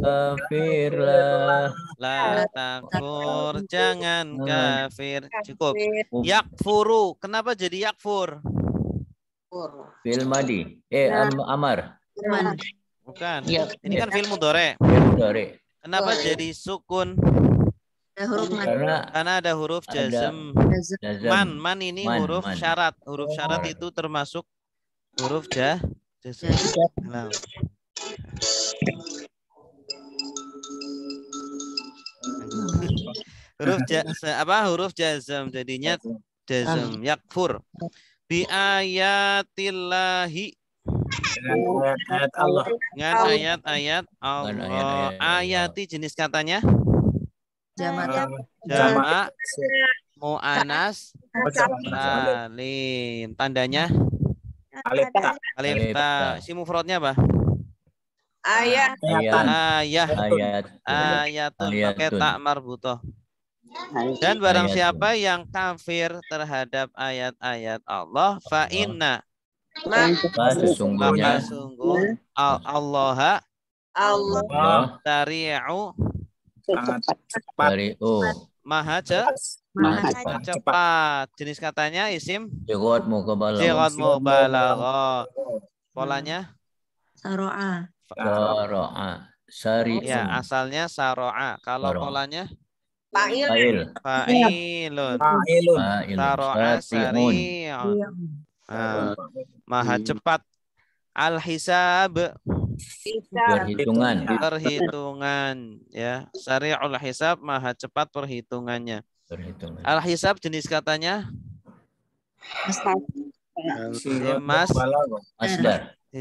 Speaker 2: kafirlah, la takfur jangan kafir. Cukup. Yakfuru, kenapa jadi yakfur?
Speaker 4: Fi'il madi. Amar.
Speaker 2: Bukan. Ini kan fi'il mudhari. Kenapa jadi sukun? Karena ada huruf jazm. Man ini huruf syarat. Huruf syarat itu termasuk huruf jazm. Nah. Huruf jazm jadinya jazm. Yakfur. Bi ayatillahi. Dengan ayat-ayat Allah. Ayati jenis katanya jamak mu'anas salim. Tandanya alif ta. Si mufradnya apa? Ayatul pakai tak marbutoh. Dan barang siapa yang kafir terhadap ayat-ayat Allah, fa inna
Speaker 4: sesungguhnya
Speaker 2: Allah tari'u maha cepat. Jenis katanya isim sigat mubalaghah. Polanya
Speaker 6: saro'a.
Speaker 2: Ya, asalnya saro'a. Kalau polanya
Speaker 7: fa'ilun.
Speaker 2: Saro'a sari'un. Maha cepat. Al-hisab perhitungan ya. Sari'ul hisab maha cepat perhitungannya. Al-hisab jenis katanya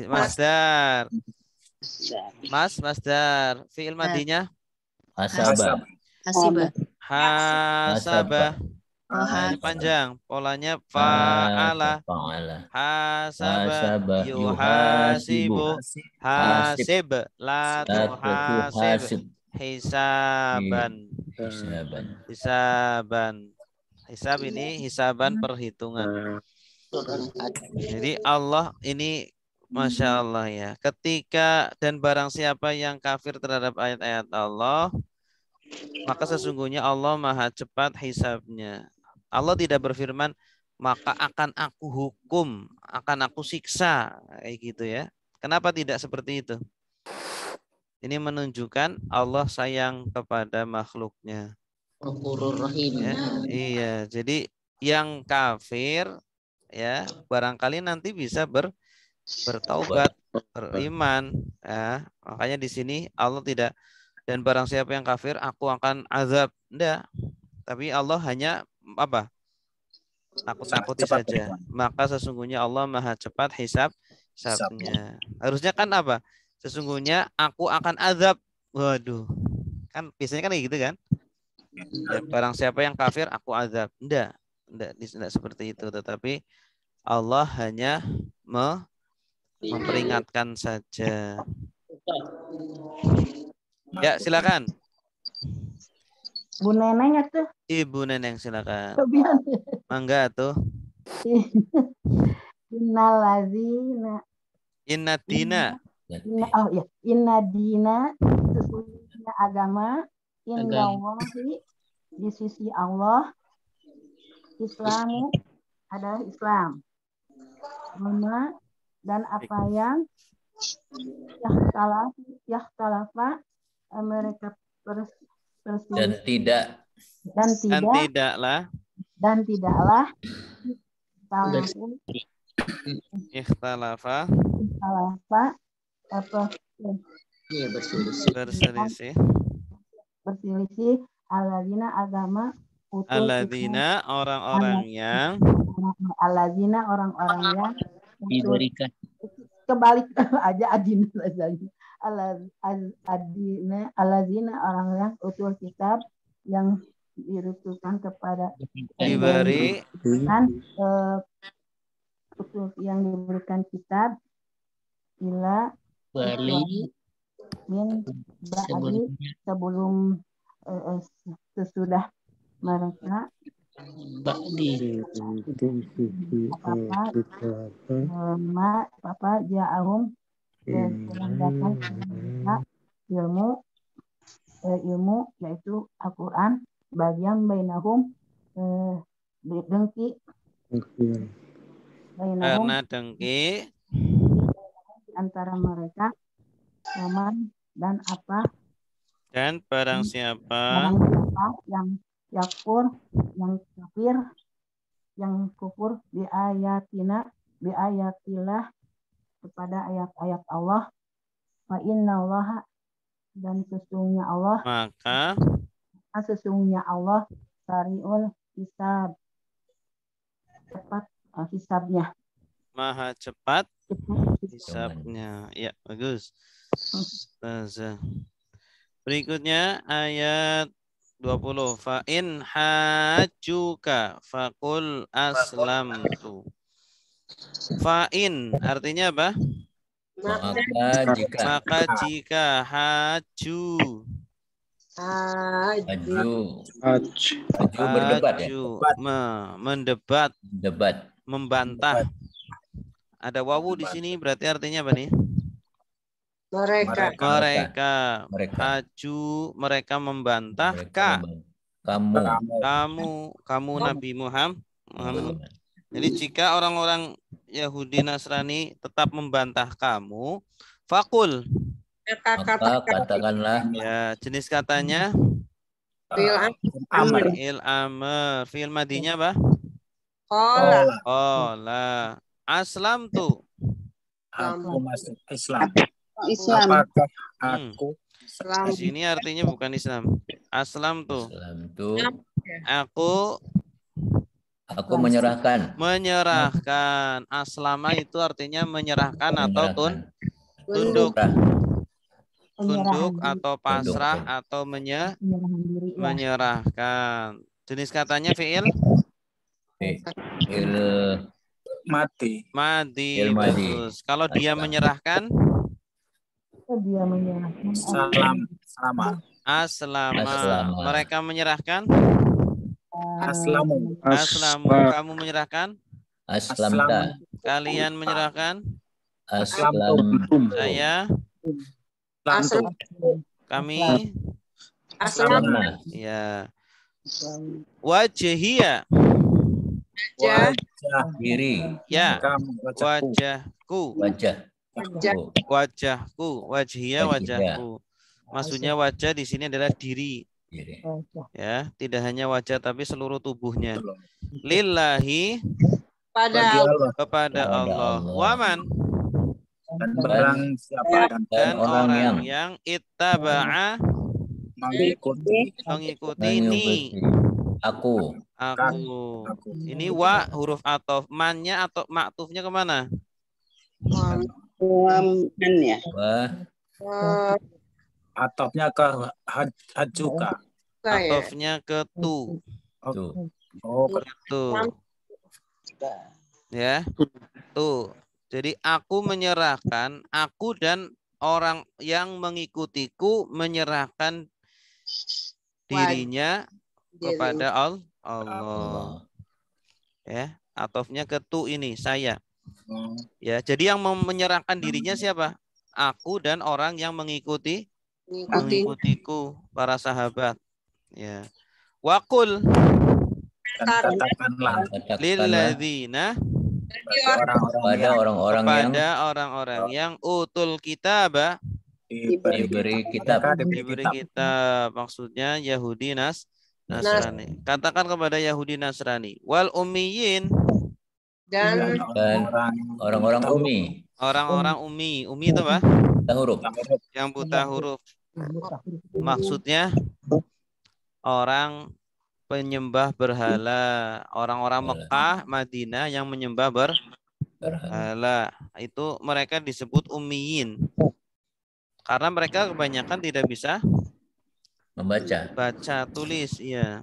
Speaker 2: masdar. Masdar. Fi'il madinya?
Speaker 4: Hasaba.
Speaker 6: Hasiba.
Speaker 2: Hasabah.
Speaker 6: Oh,
Speaker 2: Ini panjang. Polanya fa'ala.
Speaker 4: Fa'ala.
Speaker 2: Hasaba.
Speaker 4: Hasaba.
Speaker 2: Yuhasibu. Hasib. La tuhasib.
Speaker 4: Hasib.
Speaker 2: Hisaban.
Speaker 4: Hisaban.
Speaker 2: Hisaban. Hisab ini hisaban perhitungan. Jadi Allah ini Masya Allah ya. Ketika dan barang siapa yang kafir terhadap ayat-ayat Allah, maka sesungguhnya Allah maha cepat hisabnya. Allah tidak berfirman, maka akan aku hukum, akan aku siksa. Kayak gitu ya. Kenapa tidak seperti itu? Ini menunjukkan Allah sayang kepada makhluknya. Ya, iya, jadi yang kafir ya barangkali nanti bisa bertaubat, beriman. Ya, makanya di sini Allah tidak, dan barang siapa yang kafir aku akan azab. Enggak. Tapi Allah hanya apa? Takut-takuti saja. Maka sesungguhnya Allah maha cepat hisabnya. Harusnya kan apa? Sesungguhnya aku akan azab. Waduh. Kan biasanya kan kayak gitu kan? Ya, barang siapa yang kafir aku azab. Enggak seperti itu, tetapi Allah hanya memperingatkan saja. Ya, silakan.
Speaker 5: Bu Neneng atuh.
Speaker 2: Ibu Neneng silakan. Mangga tuh.
Speaker 5: Innalazina.
Speaker 2: Inna dina.
Speaker 5: Inna dina sesungguhnya agama indallahi di sisi Allah Islamu adalah Islam. Dan apa yang yahtalafa mereka berselisih dan tidaklah
Speaker 2: ikhtalafa berselisih alladzina agama alladzina orang-orang yang
Speaker 3: diberikan
Speaker 5: kebalik aja adina alladzina orang yang utul kitab yang dirutukan kepada
Speaker 2: diberi
Speaker 5: yang diberikan kitab bila sebelum sesudah mereka ja'ahum datang ilmu yaitu Al-Quran bagian bainahum dengki
Speaker 2: karena dengki
Speaker 5: antara mereka dan apa
Speaker 2: dan barang siapa
Speaker 5: yang yakfur yang kafir yang kufur bi ayatillah kepada ayat-ayat Allah wa innallaha dan sesungguhnya Allah sariul hisab cepat hisabnya
Speaker 2: maha cepat hisabnya. Ya, bagus. Berikutnya ayat 20. Fa in hajjuka faqul aslamtu. Fa in artinya apa? Maka jika haju berdebat ya? Mendebat, membantah. Ada wawu di sini berarti artinya apa nih? Mereka haju, mereka membantah kamu Nabi Muhammad. Jadi jika orang-orang Yahudi Nasrani tetap membantah kamu, fakul
Speaker 4: katakanlah
Speaker 2: ya, jenis katanya fi'il amr. Fi'il madinya apa? Qala aslamtu.
Speaker 1: Aku masuk Islam.
Speaker 7: Apakah
Speaker 1: aku
Speaker 2: di sini artinya bukan Islam. Aslamtu. Aku
Speaker 4: menyerahkan.
Speaker 2: Menyerahkan. Aslama itu artinya menyerahkan atau tunduk. tunduk
Speaker 5: diri.
Speaker 2: atau pasrah atau
Speaker 5: Penyerahan diri. Ya.
Speaker 2: menyerahkan. Jenis katanya fi'il
Speaker 4: Fi'il
Speaker 1: Mati.
Speaker 2: madi.
Speaker 4: Fi'il madi.
Speaker 2: Bagus. Kalau dia menyerahkan
Speaker 5: Dia menyerahkan.
Speaker 1: Selamat.
Speaker 2: aslama.
Speaker 4: Aslama.
Speaker 2: Mereka menyerahkan
Speaker 1: Aslamu.
Speaker 2: aslamu. Kamu menyerahkan,
Speaker 4: Aslamta.
Speaker 2: kalian menyerahkan,
Speaker 4: Aslam.
Speaker 2: saya,
Speaker 1: Aslam.
Speaker 2: kami,
Speaker 4: Aslamna.
Speaker 2: ya. Wajhia,
Speaker 1: Wajah.
Speaker 4: Diri.
Speaker 2: ya.
Speaker 1: Kamu. Wajahku.
Speaker 2: Wajahku,
Speaker 4: Wajah.
Speaker 2: wajahku, wajhia, wajahku. Maksudnya wajah di sini adalah diri,
Speaker 4: Diri.
Speaker 2: ya. Tidak hanya wajah tapi seluruh tubuhnya. Lillahi,
Speaker 1: Bagi
Speaker 7: Pada
Speaker 1: Allah.
Speaker 2: kepada Allah. Waman,
Speaker 1: Dan barang siapa
Speaker 2: dan
Speaker 4: orang
Speaker 2: orang yang ittaba'a,
Speaker 1: mengikuti
Speaker 2: mengikuti ni,
Speaker 4: Aku.
Speaker 2: aku. Ini wa huruf atof. Mannya atau maktufnya kemana?
Speaker 4: Wah.
Speaker 1: atofnya ke hajuka.
Speaker 2: Atofnya ke tu.
Speaker 4: Tuh.
Speaker 1: Oh,
Speaker 2: Tuh. Ya. Tuh. Jadi aku menyerahkan, aku dan orang yang mengikutiku menyerahkan dirinya kepada Allah. Ya, atofnya ke tu ini saya. Ya, jadi yang menyerahkan dirinya siapa? Aku dan orang yang mengikutiku, para sahabat. Ya. Waqul
Speaker 1: dan katakanlah
Speaker 2: lilladzina,
Speaker 4: Pada orang-orang yang
Speaker 2: kepada orang-orang yang utul kitaba,
Speaker 4: diberi kitab.
Speaker 2: diberi kitab, maksudnya Yahudi Nasrani. Katakan kepada Yahudi Nasrani, wal ummiyin,
Speaker 7: dan
Speaker 4: orang-orang ummi.
Speaker 2: orang-orang ummi. Ummi itu apa?
Speaker 4: Buta huruf.
Speaker 2: Yang buta huruf. Maksudnya orang penyembah berhala, orang-orang Mekah, Madinah yang menyembah berhala. Itu mereka disebut ummiyin. Karena mereka kebanyakan tidak bisa baca tulis, ya.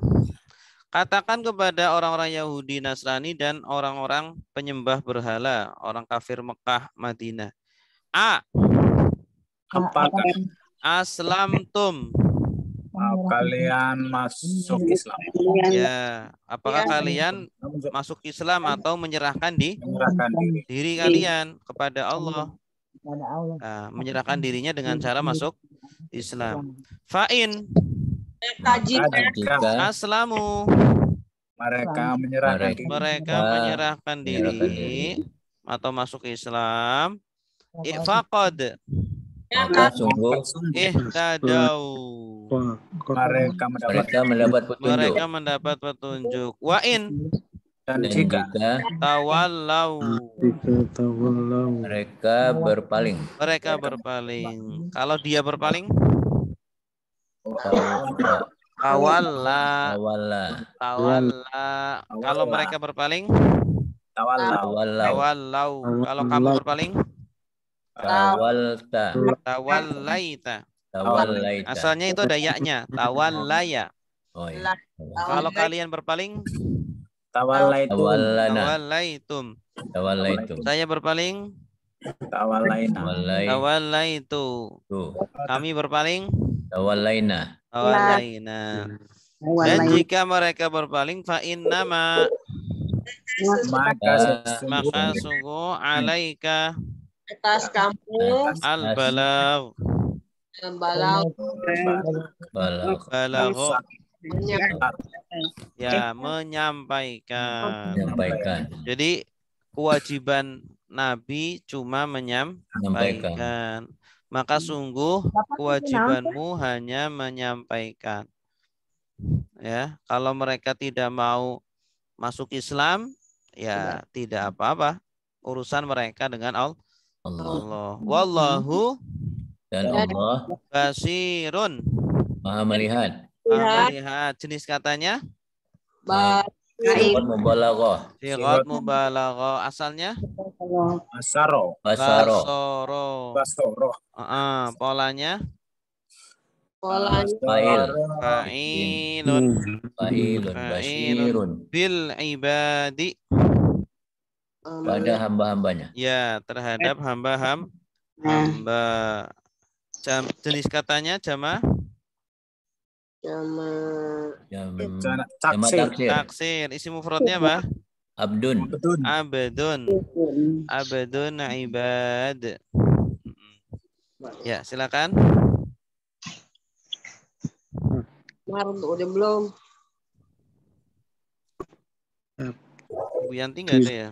Speaker 2: Katakan kepada orang-orang Yahudi Nasrani dan orang-orang penyembah berhala, orang kafir Mekah, Madinah.
Speaker 1: Apakah
Speaker 2: aslamtum,
Speaker 1: kalian masuk Islam?
Speaker 2: ya, apakah kalian masuk Islam atau menyerahkan
Speaker 1: Menyerahkan
Speaker 2: diri kalian kepada Allah? Nah, menyerahkan dirinya dengan cara masuk Islam. Fa'in
Speaker 1: jika
Speaker 2: aslamu,
Speaker 1: mereka menyerahkan
Speaker 2: diri atau masuk Islam. Faqad
Speaker 4: Maka sungguh
Speaker 2: ihtadau,
Speaker 4: mereka mendapat petunjuk.
Speaker 2: mereka mendapat petunjuk. Wa'in
Speaker 1: dan
Speaker 4: Dan
Speaker 1: jika
Speaker 4: jika
Speaker 2: tawallau,
Speaker 4: mereka berpaling.
Speaker 2: Kalau dia berpaling, tawalla. Kalau mereka berpaling, tawallau. Kalau kamu berpaling, tawallaita. Asalnya itu ada ya-nya, tawallaya.
Speaker 4: Oh, ya.
Speaker 2: Kalau kalian berpaling,
Speaker 4: Tawallaitum.
Speaker 2: saya berpaling, tawallaitu. Kami berpaling, tawallaina. Dan jika mereka berpaling, fa innama,
Speaker 1: maka
Speaker 2: sungguh alaika
Speaker 7: atas kamu
Speaker 2: al-balagh, ya, menyampaikan. Jadi kewajiban Nabi cuma menyampaikan. Maka sungguh kewajibanmu hanya menyampaikan. Ya, kalau mereka tidak mau masuk Islam, ya tidak apa-apa. Urusan mereka dengan Allah. Wallahu,
Speaker 4: Dan Allah
Speaker 2: basirun,
Speaker 4: Maha melihat.
Speaker 2: melihat. Jenis katanya
Speaker 4: Sirat
Speaker 2: mubalaghah. Asalnya
Speaker 1: Basaro.
Speaker 2: basoro. Polanya
Speaker 4: Fa'il.
Speaker 2: Fa'ilun.
Speaker 4: Fa'ilun. Basyirun.
Speaker 2: Bil ibadi.
Speaker 4: Pada hamba-hambanya.
Speaker 2: Ya, terhadap hamba. Jenis katanya jama?
Speaker 4: Jama
Speaker 1: Taksir.
Speaker 2: Taksir. Isi mufradnya apa?
Speaker 4: Abdun.
Speaker 2: Abdun ibad. Ya, silakan.
Speaker 7: Udah belum?
Speaker 2: Bu Yanti nggak ada ya?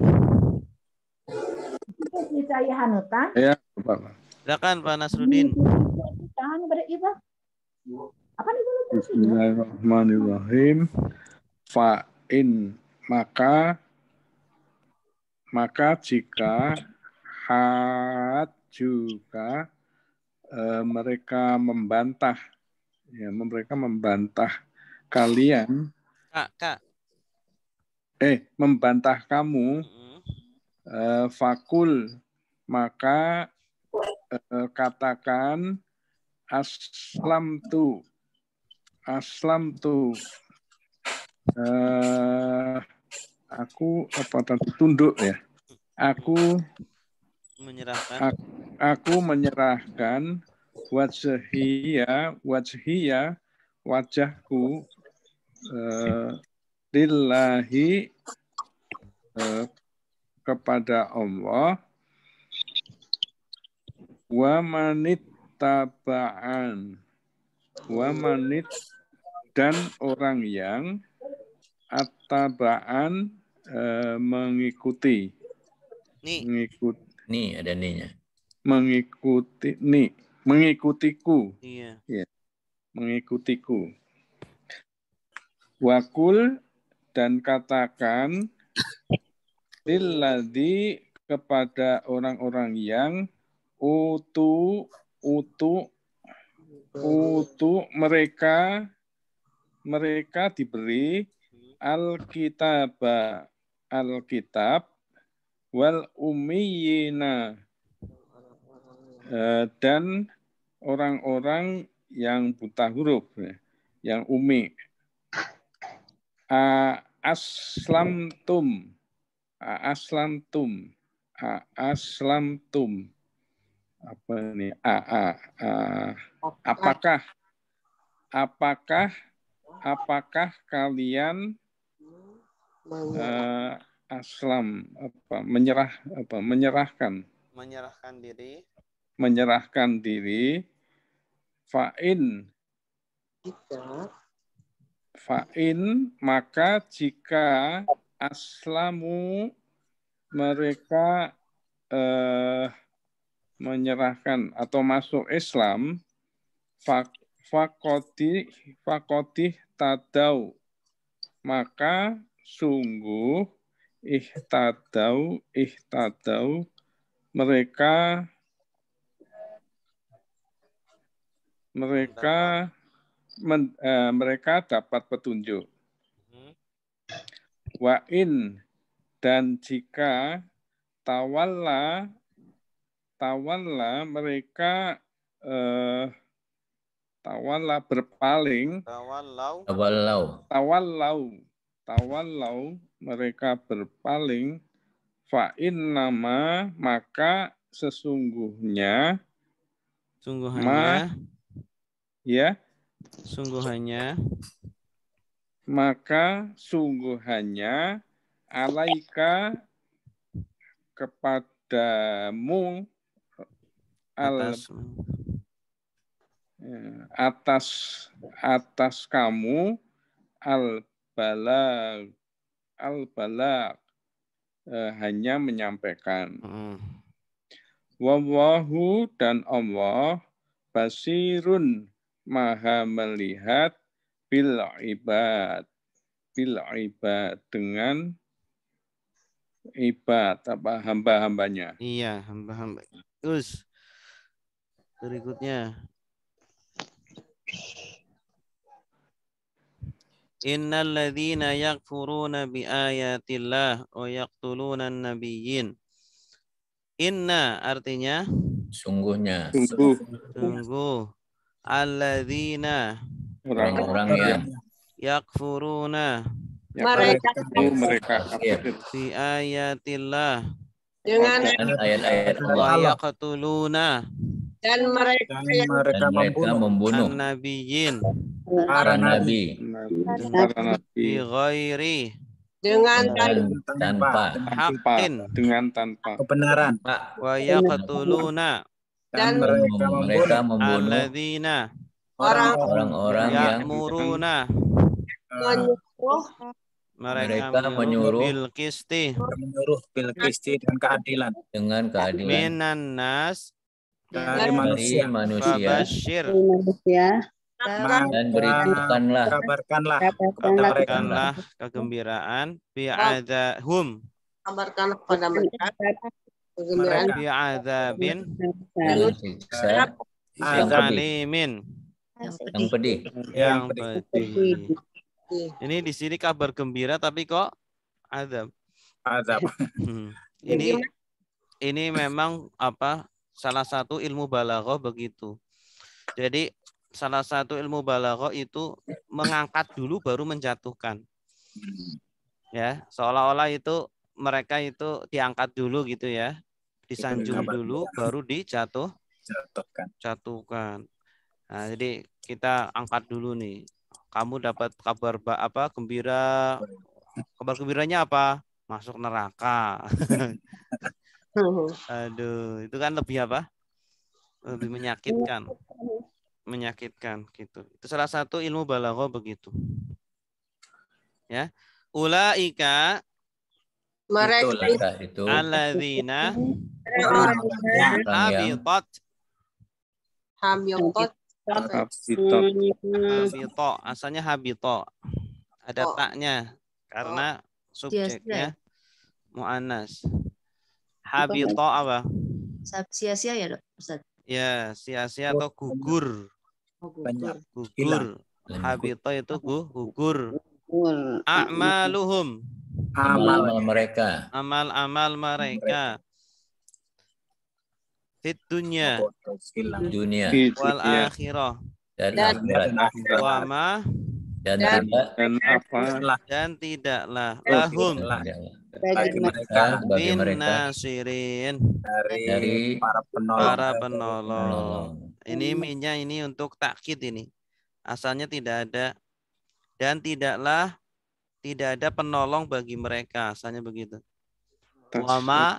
Speaker 5: Saya Hanutan.
Speaker 8: Ya, Pak.
Speaker 2: Silakan Pak Nasruddin.
Speaker 5: Apa nih?
Speaker 8: Bismillahirrahmanirrahim. Fa'in maka jika juga mereka membantah kalian membantah kamu fakul maka katakan aslamtu aku tunduk ya. Aku menyerahkan wajhiya wajahku lillahi kepada Allah wa manit dan orang yang attaba'an mengikuti.
Speaker 4: Nih ada nih-nya.
Speaker 8: Mengikutiku.
Speaker 2: Iya.
Speaker 8: Ya. Mengikutiku. Wakul dan katakan lilladzi kepada orang-orang yang utu mereka diberi alkitab wal ummiyina dan orang-orang yang buta huruf, yang umi. Aslamtum. Apa ini? Apakah kalian menyerahkan diri fa'in maka jika aslamu mereka menyerahkan atau masuk Islam fakotih tadau maka sungguh ihtadau mereka dapat petunjuk. Wa'in dan jika tawalla mereka berpaling. Tawallau mereka berpaling. Fa'in nama maka sungguhnya alaika kepadamu atas kamu al-balag hanya menyampaikan. Wallahu dan Allah basirun maha melihat bil ibad dengan hamba-hambanya.
Speaker 2: Iya, hamba-hamba. Terus berikutnya. Innal ladzina yakfuruna bi ayatillah wa yaqtuluna an-nabiyyin. Inna artinya
Speaker 4: sungguh.
Speaker 2: alladzina
Speaker 4: Orang-orang yang
Speaker 2: yakfuruna
Speaker 7: Mereka
Speaker 8: mereka kafir
Speaker 2: bi ayatillah
Speaker 7: dengan
Speaker 4: ayat-ayat
Speaker 2: wa
Speaker 4: Allah
Speaker 2: yaqtuluna
Speaker 7: dan mereka
Speaker 1: Dan
Speaker 7: yang
Speaker 1: mereka
Speaker 4: dan mereka membunuh
Speaker 2: an-nabiyyin
Speaker 1: para nabi
Speaker 8: para
Speaker 2: bi
Speaker 8: nabi
Speaker 2: ghairi
Speaker 7: dengan
Speaker 4: tanpa
Speaker 2: haqqin
Speaker 8: tanpa
Speaker 1: kebenaran
Speaker 2: wa yaqtuluna
Speaker 1: dan
Speaker 7: Dan
Speaker 1: mereka
Speaker 4: mereka
Speaker 1: membunuh
Speaker 4: membunuh
Speaker 2: alladzina
Speaker 4: orang-orang yang
Speaker 2: ya'muruna
Speaker 7: menyuruh
Speaker 2: mereka
Speaker 4: menyuruh
Speaker 2: bil qisti
Speaker 1: menyuruh bil qisti dan keadilan
Speaker 4: dengan keadilan
Speaker 2: minan nas
Speaker 1: dari
Speaker 4: dari
Speaker 1: manusia.
Speaker 4: manusia
Speaker 2: fabasyir
Speaker 4: dan beritakanlah
Speaker 1: Kabarkanlah kepada mereka
Speaker 2: kabarkanlah kegembiraan bi'adzahum
Speaker 7: kabarkan kepada mereka kegembiraan
Speaker 2: bi'adzabin
Speaker 4: dengan siksa yang pedih,
Speaker 2: alimin
Speaker 4: yang pedih.
Speaker 2: yang pedih. Ini di sini kabar gembira tapi kok azab.
Speaker 1: azab.
Speaker 2: Ini memang salah satu ilmu balaghah begitu. Jadi salah satu ilmu balaghah itu mengangkat dulu baru menjatuhkan. Ya, seolah-olah itu mereka itu diangkat dulu gitu ya. Disanjung dulu baru jatuhkan. Nah, jadi kita angkat dulu nih. Kamu dapat kabar gembira. Kabar gembiranya apa? Masuk neraka. Aduh, itu kan lebih lebih menyakitkan gitu. Itu salah satu ilmu balaghah begitu. Ya. Ulaika
Speaker 7: mereka
Speaker 4: itu
Speaker 2: alladzina
Speaker 4: orang yang
Speaker 7: habitat
Speaker 2: habito. Asalnya habito. Ada taknya karena subjeknya muannas. Habito apa?
Speaker 6: Sia-sia ya, Dok, Ustaz?
Speaker 2: Ya, sia-sia atau gugur. Gugur. Habito itu gugur. A'maluhum.
Speaker 4: amal mereka
Speaker 2: Amal-amal mereka. Fit dunya
Speaker 4: dunia
Speaker 2: wal akhirah.
Speaker 4: dan akhirat
Speaker 2: Wa ma dan tidaklah lahum
Speaker 1: Bagi mereka
Speaker 4: bagi
Speaker 2: bin
Speaker 4: mereka
Speaker 2: nasirin
Speaker 1: dari para
Speaker 2: penolong. Ini minnya ini untuk takkid ini. Asalnya tidak ada dan tidak ada penolong bagi mereka, asalnya begitu. Wa ma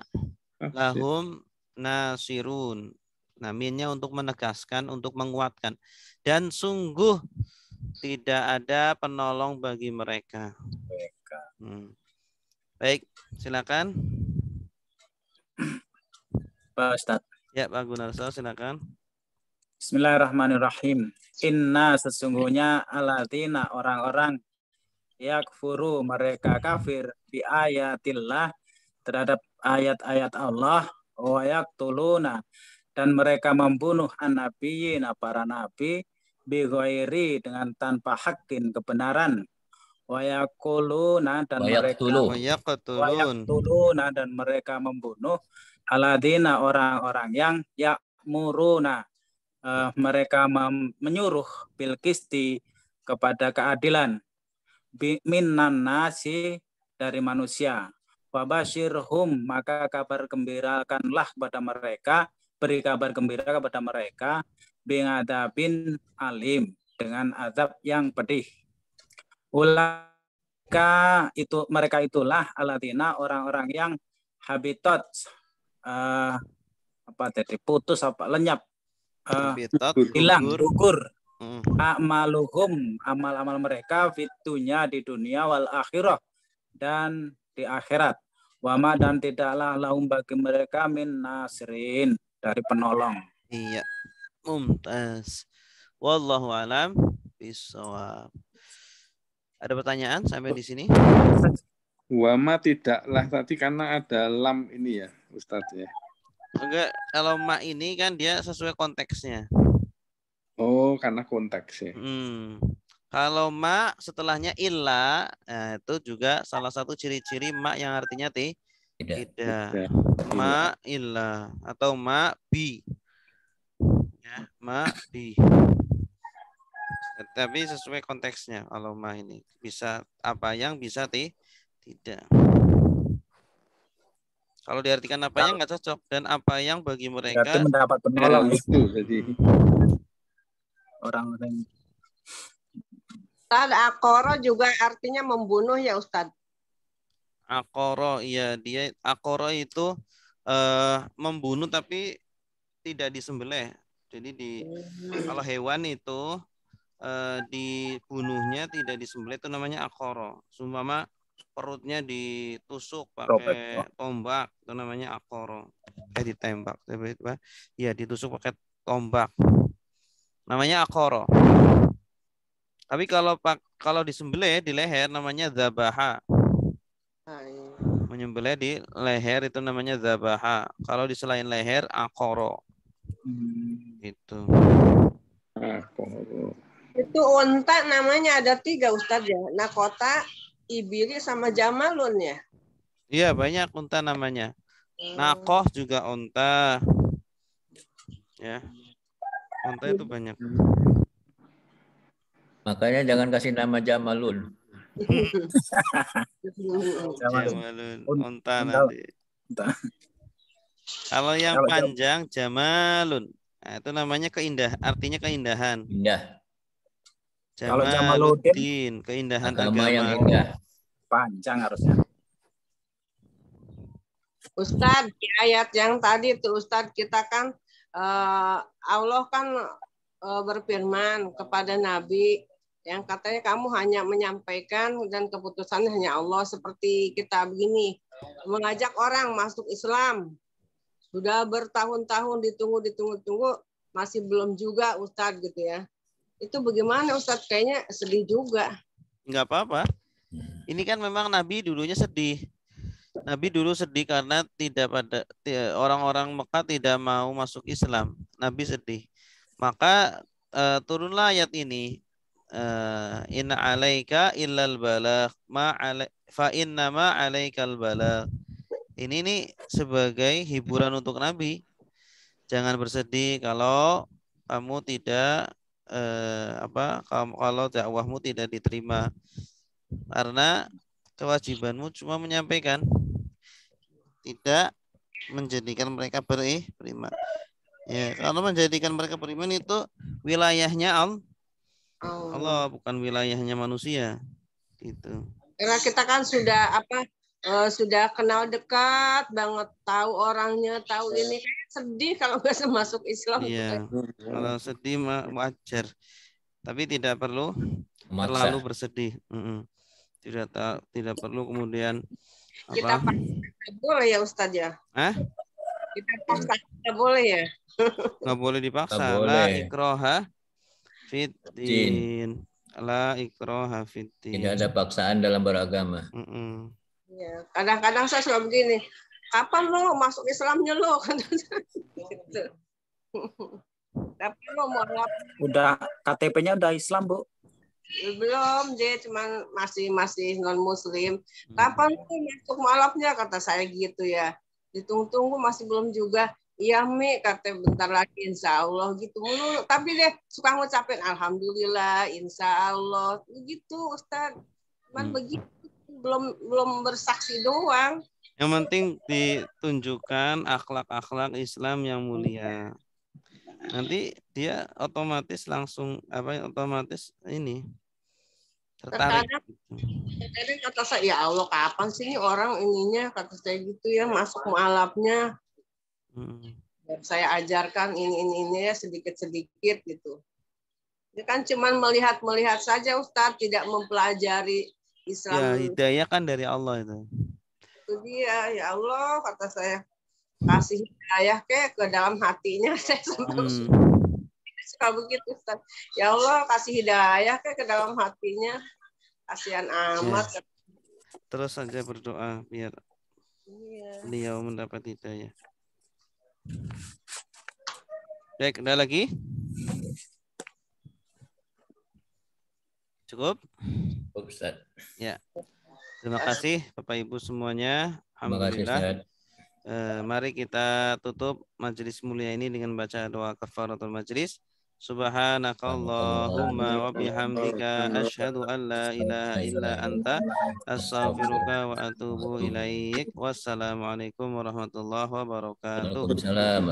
Speaker 2: lahum nasirun. Nah, minnya untuk menegaskan, untuk menguatkan. Dan sungguh tidak ada penolong bagi mereka. Baik, silakan.
Speaker 1: Pak Ustaz.
Speaker 2: Ya, Pak Gunarso, silakan.
Speaker 1: Bismillahirrahmanirrahim. Inna sesungguhnya alladzina orang-orang yakfuru mereka kafir bi ayatillah terhadap ayat-ayat Allah wa yaqtuluna dan mereka membunuh an-nabiyyin para nabi bi ghairi dengan tanpa hakin kebenaran wa yaquluna dan mereka membunuh alladzina orang-orang yang ya'muruna mereka menyuruh bil qisti kepada keadilan minan nasi dari manusia. Wabashirhum maka kabar gembirakanlah kepada mereka, beri kabar gembira kepada mereka bingadabin alim dengan azab yang pedih. Ulaka itu mereka itulah alladzina orang-orang yang habitat putus lenyap hilang gugur. A'maluhum amal-amal mereka fitunya di dunia wal akhirah dan di akhirat. Wama dan tidaklah lahum bagi mereka min nasirin dari penolong.
Speaker 2: Iya. Mumtaz. Wallahu alam bishawab. Ada pertanyaan sampai di sini?
Speaker 8: Wama tidaklah tadi karena ada lam ini ya, Ustadz ya.
Speaker 2: Enggak, kalau ma ini kan dia sesuai konteksnya.
Speaker 8: Oh, karena konteksnya.
Speaker 2: Kalau ma setelahnya illa, nah, itu juga salah satu ciri-ciri ma yang artinya tidak. Ma illa atau ma bi. Ya, ma bi. Tapi sesuai konteksnya. Kalau ma ini bisa apa yang bisa tidak. Kalau diartikan apa yang nggak cocok dan apa yang bagi mereka
Speaker 1: berarti mendapat penolong
Speaker 8: itu jadi
Speaker 1: orang yang
Speaker 7: Ustaz, akoro juga artinya membunuh ya Ustaz.
Speaker 2: akoro, iya dia akoro itu membunuh tapi tidak disembelih. Jadi kalau hewan itu dibunuhnya tidak disembelih itu namanya akoro. Sumpama perutnya ditusuk pakai tombak itu namanya akoro. Ditembak, ya ditusuk pakai tombak. Namanya akoro. Tapi kalau disembelih di leher namanya zabaha. Menyembelih di leher itu namanya zabaha. Kalau di selain leher akoro. Itu.
Speaker 8: akoro.
Speaker 7: Itu unta namanya ada 3 Ustaz ya. Nakota, ibili sama jamalun ya.
Speaker 2: Iya banyak unta namanya. Nakoh juga unta. Ya. Unta itu banyak.
Speaker 4: Makanya jangan kasih nama Jamalun.
Speaker 2: Jamalun, unta nanti. Kalau yang panjang Jamalun. Nah, itu namanya artinya keindahan.
Speaker 4: Indah.
Speaker 2: Jamaluddin, keindahan agama.
Speaker 4: Yang indah.
Speaker 1: Panjang harusnya.
Speaker 7: Ustadz, di ayat yang tadi tuh Ustadz, kita kan Allah kan berfirman kepada Nabi yang katanya kamu hanya menyampaikan dan keputusannya hanya Allah, seperti kita begini mengajak orang masuk Islam sudah bertahun-tahun ditunggu masih belum juga Ustadz gitu ya. Itu bagaimana Ustadz? Kayaknya sedih juga.
Speaker 2: Enggak apa-apa. Ini kan memang Nabi dulunya sedih. Nabi dulu sedih karena orang-orang Mekah tidak mau masuk Islam. Nabi sedih. Maka turunlah ayat ini. Inna alaika illal balagh fa inna ma alaikal balagh. Ini nih sebagai hiburan untuk Nabi. Jangan bersedih kalau kamu tidak kalau dakwahmu tidak diterima. Karena kewajibanmu cuma menyampaikan, tidak menjadikan mereka beriman. Ya, kalau menjadikan mereka beriman itu wilayahnya Allah, bukan wilayahnya manusia. Gitu.
Speaker 7: Karena kita kan sudah kenal dekat banget, tahu orangnya, tahu ini, sedih kalau nggak masuk Islam.
Speaker 2: Iya, kalau sedih wajar, tapi tidak perlu terlalu bersedih. Tidak perlu kemudian
Speaker 7: kita boleh ya Ustadz ya? Kita paksa tidak boleh ya?
Speaker 2: Nggak boleh dipaksa. La ikroha fiddin. La ikroha fiddin.
Speaker 4: Tidak ada paksaan dalam beragama.
Speaker 7: Ya, kadang-kadang saya suka begini, kapan lo masuk Islamnya lo? Gitu. Kapan lo mau
Speaker 1: udah KTP-nya udah Islam, Bu?
Speaker 7: Belum, dia cuman masih non Muslim. Kapan lo masuk mualafnya, kata saya gitu ya. Ditunggu-tunggu masih belum juga. Iya Mi, kata bentar lagi insya Allah gitu mulu. Tapi deh suka ngucapin alhamdulillah, insya Allah gitu Ustaz. Cuman begitu. Belum bersaksi doang.
Speaker 2: Yang penting ditunjukkan akhlak-akhlak Islam yang mulia. Nanti dia otomatis tertarik.
Speaker 7: Terkadang kata saya, ya Allah kapan sih ini orang ininya, kata saya gitu ya, masuk mualafnya. Saya ajarkan ini ya sedikit-sedikit gitu. Dia kan cuman melihat saja Ustaz, tidak mempelajari Islam.
Speaker 2: Ya, hidayah kan dari Allah itu.
Speaker 7: Itu dia, ya Allah kata saya, kasih hidayah ke dalam hatinya. Saya suka begitu Ustaz. Ya Allah kasih hidayah ke dalam hatinya. Kasihan amat.
Speaker 2: Ya. Terus saja berdoa biar beliau mendapat hidayah. Baik, ada lagi? Cukup?
Speaker 4: Ustaz.
Speaker 2: Ya. Terima kasih Bapak Ibu semuanya. Alhamdulillah. Mari kita tutup majelis mulia ini dengan baca doa kafaratul majelis. Subhanakallahumma wa bihamdika asyhadu an la ilaha illa anta astaghfiruka wa atubu ilaik. Wassalamualaikum warahmatullahi wabarakatuh.
Speaker 4: Waalaikumsalam.